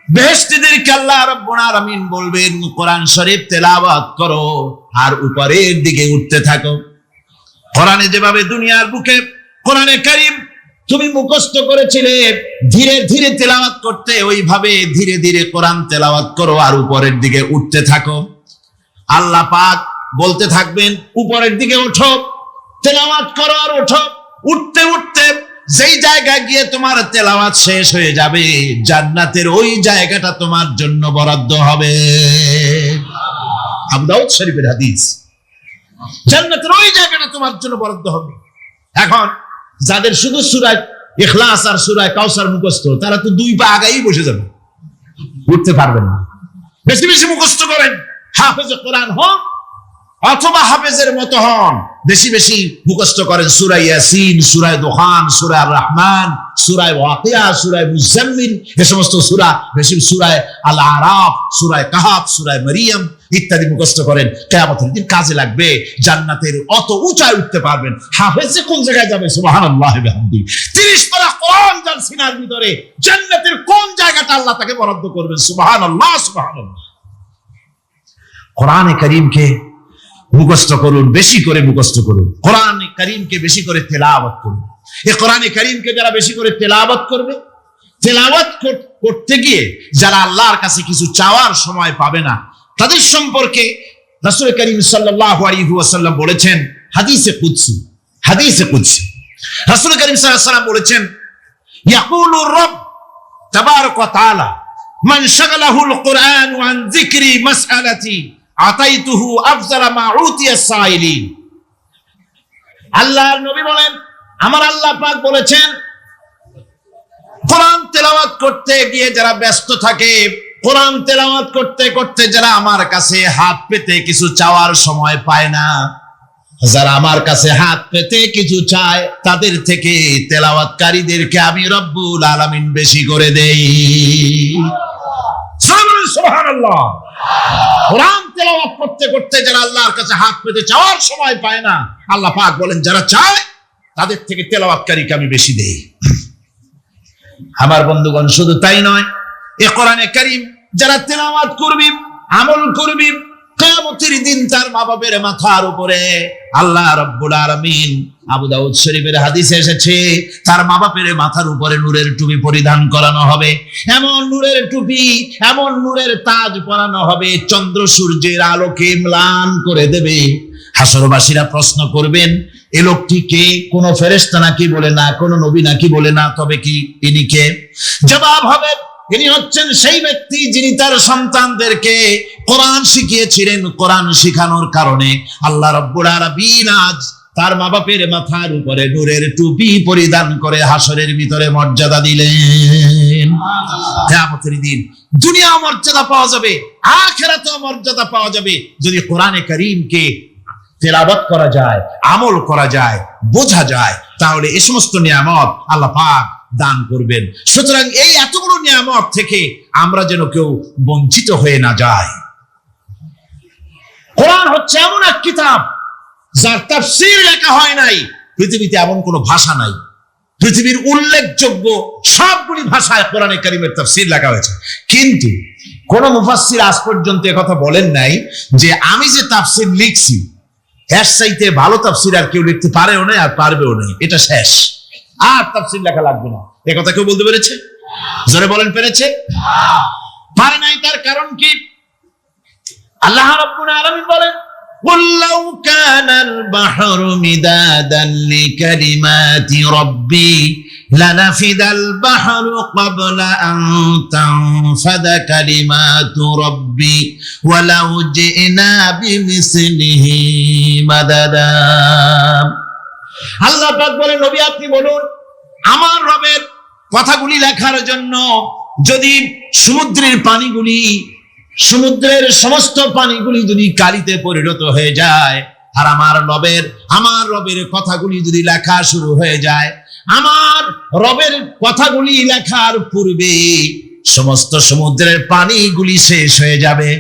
বেহেশতীদেরকে আল্লাহ রাব্বুল আলামিন বলবেন, কোরআন শরীফ তেলাওয়াত করো আর উপরের দিকে উঠতে থাকো। কোরআনে যেভাবে দুনিয়ার বুকে কোরআনে কারীম তুমি মুখস্থ করেছিলে, ধীরে ধীরে তেলাওয়াত করতে, ওইভাবে ধীরে ধীরে কোরআন তেলাওয়াত করো আর উপরের দিকে উঠতে থাকো। আল্লাহ পাক বলতে থাকবেন, উপরের দিকে ওঠো, তেলাওয়াত করো আর ওঠো। উঠতে উঠতে যেই জায়গায় গিয়ে তোমার তেলাওয়াত শেষ হয়ে যাবে, জান্নাতের ওই জায়গাটা তোমার জন্য বরাদ্দ হবে। আবু দাউদ শরীফের হাদিস। জান্নাতের ওই জায়গাটা তোমার জন্য বরাদ্দ হবে। এখন যাদের শুধু সূরা ইখলাস আর সূরা কাউসার মুখস্থ, তারা তো 2 পা আগাই বসে যাবে, উঠতে পারবেন না। বেশি বেশি মুখস্থ করেন, হাফেজে কোরআন হন অথবা হাফেজের মতো হন। বেশি বেশি মুখস্থ করেন সূরা ইয়াসিন, সূরা দুখান, সূরা আর রহমান, সূরা ওয়াকিয়া, সূরা মুজাম্মিল, এই সমস্ত সূরা, বেশি সূরা আল আরাফ, সূরা কাহাফ, সূরা মারিয়াম ইত্যাদি মুখস্থ করেন। কিয়ামতের দিন কাজে লাগবে। জান্নাতের অত উঁচায় উঠতে পারবেন। হাফেজে কোন জায়গায় যাবে? সুবহানাল্লাহি ওয়া বিহামদিহি। 30 পারা কোরআন যার সিনার ভিতরে, জান্নাতের কোন জায়গাটা আল্লাহ তাকে বরাদ্দ করবেন? সুবহানাল্লাহ, সুবহানাল্লাহ। কোরআনে কারীমকে মুখস্থ করুন, বেশি করে মুখস্থ করুন। কোরআনে কারীমকে বেশি করে তেলাওয়াত করুন। এই কোরআনে কারীমকে যারা বেশি করে তেলাওয়াত করবে, তেলাওয়াত করতে গিয়ে যারা আল্লাহর কাছে কিছু চাওয়ার সময় পাবে না, তাদের সম্পর্কে রাসূল কারীম সাল্লাল্লাহু আলাইহি ওয়াসাল্লাম বলেছেন হাদিসে কুদসি। হাদিসে কুদসি রাসূল কারীম সাল্লাল্লাহু আলাইহি ওয়াসাল্লাম বলেছেন, ইয়াকুলুর রাbb তাবারাক ওয়া তাআলা মান শাগালাহুল কুরআন আন যিকরি মাসআলাতি আতাইতুহু আফজালা মা উতিয়া সাইলিন। আল্লাহর নবী বলেন, আমার আল্লাহ পাক বলেছেন, কোরআন তেলাওয়াত করতে গিয়ে যারা ব্যস্ত থাকে, কোরআন তেলাওয়াত করতে করতে যারা আমার কাছে হাত পেতে কিছু চাওয়ার সময় পায় না, যারা আমার কাছে হাত পেতে কিছু চায়, তাদের থেকে তেলাওয়াতকারীদেরকে আমি রব্বুল আলামিন বেশি করে দেই। সুবহানাল্লাহ। কোরআন তেলাওয়াত করতে করতে যারা আল্লাহর কাছে হাত পেতে চাওয়ার সময় পায় না, আল্লাহ পাক বলেন যারা চায় তাদের থেকে তেলাওয়াতকারীকে আমি বেশি দেই। আমার বন্ধুগণ, শুধু তাই নয়, এই কোরআনে কারীম যারা তেলাওয়াত করবে, আমল করবে, কিয়ামতের দিন তার মা বাবার মাথার উপরে আল্লাহ রাব্বুল আলামিন, আবু দাউদ শরীফের হাদিসে এসেছে, তার মা বাবার মাথার উপরে নূরের টুপি পরিধান করানো হবে। এমন নূরের টুপি, এমন নূরের তাজ পরানো হবে, চন্দ্র সূর্যের আলোকে ম্লান করে দেবে। হাসরবাসীরা প্রশ্ন করবেন, এ লোকটি কে? কোন ফেরেশতা নাকি? বলে না। কোন নবী নাকি? বলে না। তবে কি ইনি কে? জবাব হবে, ইনি হচ্ছেন সেই ব্যক্তি যিনি তার সন্তানদেরকে কোরআন শিখিয়েছিলেন। কোরআন শিখানোর কারণে আল্লাহ রাব্বুল আলামিন আজ তার মা বাপের মাথার উপরে নূরের টুপি পরিধান করে হাসরের ভিতরে মর্যাদা দিলেন। কিয়ামতের দিন দুনিয়া মর্যাদা পাওয়া যাবে, আখিরাতেও মর্যাদা পাওয়া যাবে যদি কোরআনে কারীমকে তেলাওয়াত করা যায়, আমল করা যায়, বোঝা যায়, তাহলে এই সমস্ত নিয়ামত আল্লাহ পাক দান করবেন। সুতরাং এই এত বড় নিয়ামত থেকে আমরা যেন কেউ বঞ্চিত হয়ে না যায়। কোরআন হচ্ছে এমন এক কিতাব, যার তাফসীর লেখা হয় নাই। পৃথিবীতে এমন কোন ভাষা নাই, পৃথিবীর উল্লেখযোগ্য সবগুলি ভাষায় কোরআনে কারীমের তাফসীর লেখা হয়েছে, কিন্তু কোন মুফাসসির আজ পর্যন্ত কথা বলেন নাই যে আমি যে তাফসীর লিখছি এর চাইতে ভালো তাফসীর আর কেউ লিখতে পারেও না আর পারবেও না, এটা শেষ, আর তাফসীর লেখা লাগবে না। এ কথা কেউ বলতে পেরেছে? জোরে বলেন, পেরেছে? পারে নাই। তার কারণ কি? আল্লাহ রাব্বুল আলামিন বলেন, قُلْ لَوْ كَانَ الْبَحْرُ مِدَادًا لِكَلِمَاتِ رَبِّي لَنَفِدَ الْبَحْرُ قَبْلَ أَن تَنفَدَ كَلِمَاتُ رَبِّي وَلَوْ جِئْنَا بِمِثْلِهِ مَدَدًا। আল্লাহ পাক বলেন, নবী আপনি বলুন, আমার রবের কথাগুলি লেখার জন্য যদি সমুদ্রের পানিগুলি, সমুদ্রের সমস্ত পানিগুলি যদি কালিতে পরিণত হয়ে যায়, আর আমার রবের কথাগুলি যদি লেখা শুরু হয়ে যায়, আমার রবের কথাগুলি লেখার পূর্বে সমস্ত সমুদ্রের পানিগুলি শেষ হয়ে যাবে,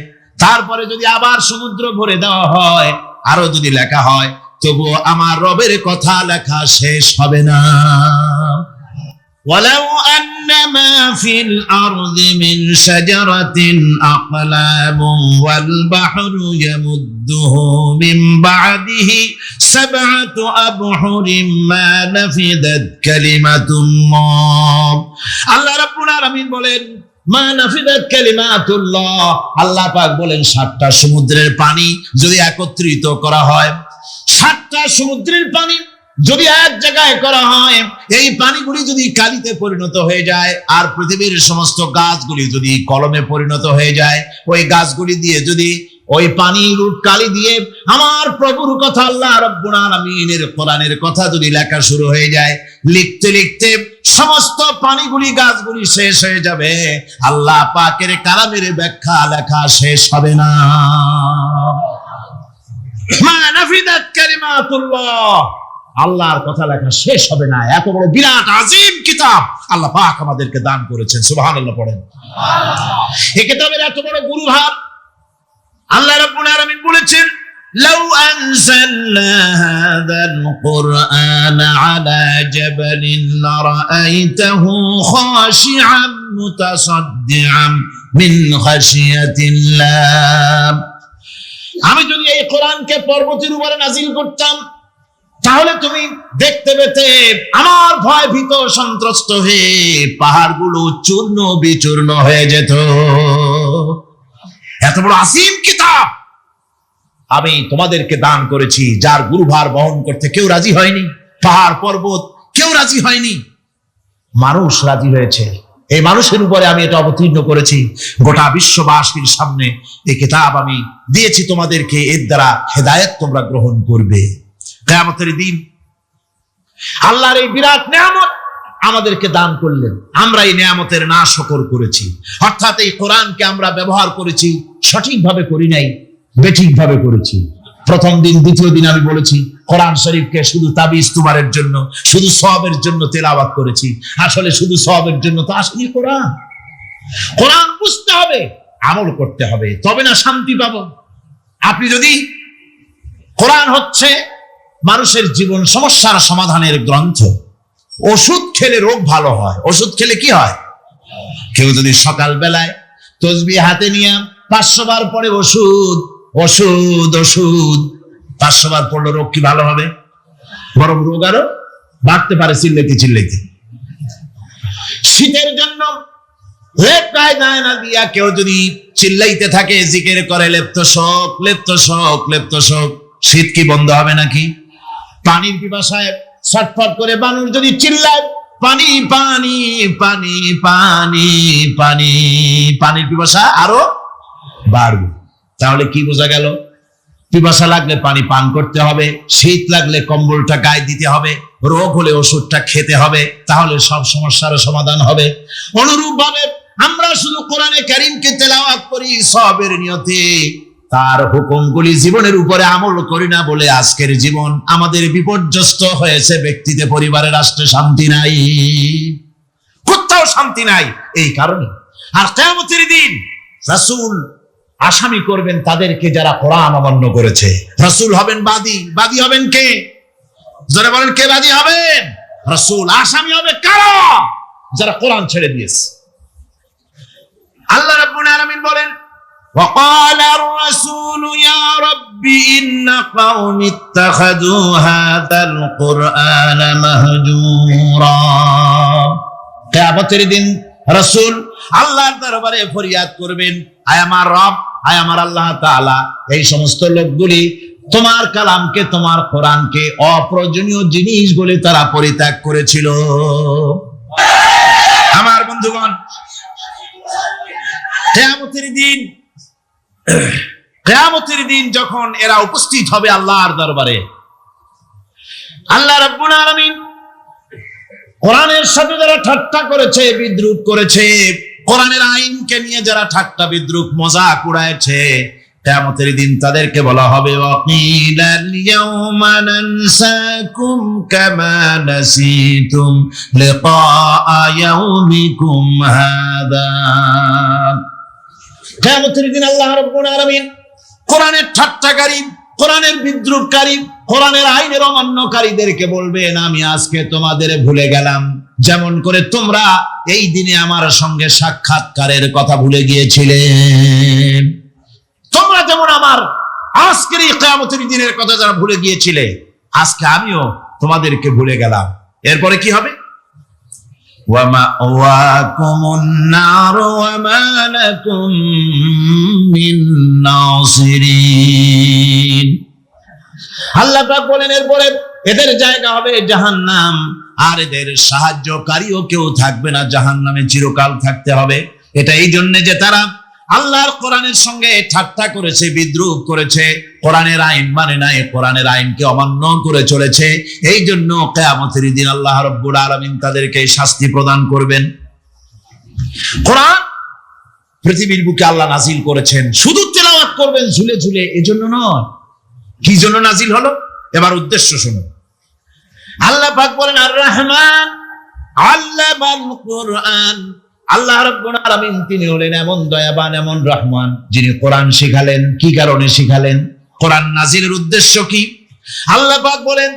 তারপরে যদি আবার সমুদ্র ভরে দেওয়া হয়, আরো যদি লেখা হয়, তবুও আমার রবের কথা লেখা শেষ হবে না। ولو أن ما في الأرض من شجرة أقلام والبحر يمده من بعده 7 أبحر ما نفدت كلمة الله। আল্লাহ রাব্বুল আলামিন বলেন, মা নাফিদাত কালিমাতুল্লাহ, আল্লাহ পাক বলেন 7টা সমুদ্রের পানি যদি একত্রিত করা হয়, 7টা সমুদ্রের পানি যদি এক জায়গায় করা হয়, এই পানিগুলি যদি কালিতে পরিণত হয়ে যায়, আর পৃথিবীর সমস্ত গাছগুলি যদি কলমে পরিণত হয়ে যায়, ওই গাছগুলি দিয়ে যদি ওই পানির কালি দিয়ে আমার প্রভুর কথা, আল্লাহ রাব্বুল আলামিনের কোরআনের কথা যদি লেখা শুরু হয়ে যায়, লিখতে লিখতে সমস্ত পানিগুলি, গাছগুলি শেষ হয়ে যাবে, আল্লাহ পাকের কালামের ব্যাখ্যা লেখা শেষ হবে না। মা নাফিদাত কালিমাতুল্লাহ, আল্লাহর কথা লেখা শেষ হবে না। এত বড় বিরাট আজিম কিতাব আল্লাহ পাক আমাদেরকে দান করেছেন, সুবহানাল্লাহ পড়েন। এই কিতাবের এত বড় গুরুভার আল্লাহ রাব্বুল আলামিন বলেছেন, লাউ আনজালনা হাযাল কুরআনা আলা জাবালিন লারাআইতাহু খাশিআন মুতাসাদ্দিআন মিন খাশিয়াতিল্লাহ। আমি যদি এই কোরআনকে পর্বতের উপরে নাজিল করতাম, তাহলে তুমি দেখতে পেতে আমার ভয় ভীত সন্ত্রস্ত হয়ে পাহাড়গুলো চূর্ণ বিচূর্ণ হয়ে যেত। এত বড় আসিম কিতাব আমি তোমাদেরকে দান করেছি, যার গুরুভার বহন করতে কেউ রাজি হয়নি, পাহাড় পর্বত কেউ রাজি হয়নি, মানুষ রাজি হয়েছে। এই মানুষের উপরে আমি এটা অবতীর্ণ করেছি, গোটা বিশ্ববাসীর সামনে এই কিতাব আমি দিয়েছি তোমাদেরকে, এর দ্বারা হেদায়েত তোমরা গ্রহণ করবে। কিয়ামতের দিন আল্লাহর এই বিরাট নিয়ামত আমাদেরকে দান করলেন, আমরা এই নিয়ামতের না শুকর করেছি, অর্থাৎ এই কোরআনকে আমরা ব্যবহার করেছি, সঠিকভাবে করি নাই, বেঠিকভাবে করেছি। প্রথম দিন দ্বিতীয় দিন আমি বলেছি কোরআন শরীফকে শুধু তাবিজ তুমারের জন্য, শুধু সওয়াবের জন্য তেলাওয়াত করেছি। আসলে শুধু সওয়াবের জন্য তো আসেনি কোরআন। কোরআন বুঝতে হবে, আমল করতে হবে, তবে না শান্তি পাবো। আপনি যদি, কোরআন হচ্ছে মানুষের জীবন সমস্যার সমাধানের গ্রন্থ। ওষুধ খেলে রোগ ভালো হয়, ওষুধ খেলে কি হয়? কেউ যদি সকাল বেলায় তসবিহ হাতে নিয়ে 500 বার পরে ওষুধ ওষুধ ওষুধ 500 বার পড়লে রোগ কি ভালো হবে? বরং রোগ আরো বাড়তে পারে চিল্লাইতে চিল্লাইতে। শীতের জন্য লেপ গায়ে না দিয়া কেউ যদি চিল্লাইতে থাকে, জিকির করে লেপ্ত শোক লেপ্ত শোক লেপ্ত শোক, শীত কি বন্ধ হবে নাকি? পানির পিপাসায় ছটফট করে বানর যদি চিল্লায় পানি পানি পানি পানি পানি, পানির পিপাসা আরো বাড়বে। তাহলে কি বোঝা গেল? পিপাসা লাগলে পানি পান করতে হবে, শীত লাগলে কম্বলটা গায়ে দিতে হবে, রোগ হলে ওষুধটা খেতে হবে, তাহলে সব সমস্যার সমাধান হবে। অনুরূপ ভাবে আমরা শুধু কোরআনে কারীমকে তেলাওয়াত করি সওয়াবের নিয়তে, তার হুকুমগুলি জীবনের উপরে আমল করি না বলে আজকের জীবন আমাদের বিপর্যস্ত হয়েছে। ব্যক্তিতে, পরিবারে, রাষ্ট্রে শান্তি নাই, কোথাও শান্তি নাই এই কারণে। আর কিয়ামতের দিন রাসূল আসামি করবেন তাদেরকে যারা কোরআন অমান্য করেছে। রাসূল হবেন বাদী। বাদী হবেন কে? যারা বলেন কে বাদী হবেন? রাসূল। আসামি হবে কারা? যারা কোরআন ছেড়ে দিয়েছে। আল্লাহ রাব্বুল আলামিন বলেন, وقال الرسول يا رب إن قومي اتخذوا هذا القرآن مهجورا। কিয়ামতের দিন রাসূল আল্লাহর দরবারে ফরিয়াদ করবেন, আয় আমার রব, আয় আমার আল্লাহ তাআলা, এই সমস্ত লোকগুলি তোমার কালামকে, তোমার কোরআনকে অপ্রয়োজনীয় জিনিস বলে তারা পরিত্যাগ করেছিল। আমার বন্ধুগণ, কিয়ামতের দিন যখন এরা উপস্থিত হবে আল্লাহর দরবারে, আল্লাহ রাব্বুল আলামিন কোরআনের সাথে যারা ঠাট্টা করেছে, বিদ্রুপ করেছে, কোরআনের আইনকে নিয়ে যারা ঠাট্টা বিদ্রুপ মজাক উড়াইছে, কিয়ামতের দিন তাদেরকে বলা হবে, ওয়াকিলাল ইয়াউমা নানসাকুম কামা নাসিতুম লিকা ইয়াউমিকুম হাদা। কিয়ামতের দিন আল্লাহ রাব্বুল আলামিন কোরআনের ঠাট্টাকারী, কোরআনের বিদ্রুপকারী, কোরআনের আইনের অমান্যকারীদেরকে বলবেন, আমি আজকে তোমাদের ভুলে গেলাম, যেমন করে তোমরা এই দিনে আমার সঙ্গে সাক্ষাৎকারের কথা ভুলে গিয়েছিলে। তোমরা যেমন আমার আজকের এই কিয়ামতের দিনের কথা যারা ভুলে গিয়েছিলে, আজকে আমিও তোমাদেরকে ভুলে গেলাম। এরপরে কি হবে? ওয়ামাওয়াকুমুন নার ওয়ামা লাকুম মিন নাসিরিন। আল্লাহ পাক বলেন, এরপরে এদের জায়গা হবে জাহান্নাম, আর এদের সাহায্যকারীও কেউ থাকবে না, জাহান্নামে চিরকাল থাকতে হবে। এটা এই জন্য যে তারা আল্লাহর কোরআনের সঙ্গে ঠাট্টা করেছে, বিদ্রুপ করেছে, কোরআনের আইন মানে নাই, কোরআনের আইনকে অমান্য করে চলেছে। এই জন্য কিয়ামতের দিন আল্লাহ রাব্বুল আলামিন তাদেরকে শাস্তি প্রদান করবেন। কোরআন পৃথিবীর বুকে আল্লাহ নাজিল করেছেন, শুধু তেলাওয়াত করবেন ঝুলে ঝুলে, এজন্য নয়। কি জন্য নাজিল হলো? এবার উদ্দেশ্য শুনুন। আল্লাহ পাক বলেন, আর রহমান আল্লামাল কুরআন। আল্লাহ রাব্বুল আলামিন তিনি হলেন এমন দয়াবান, এমন রহমান, যিনি কোরআন শিখালেন। কি কারণে শিখালেন? কোরআন নাজিলের উদ্দেশ্য কি? আল্লাহ পাক বলেন,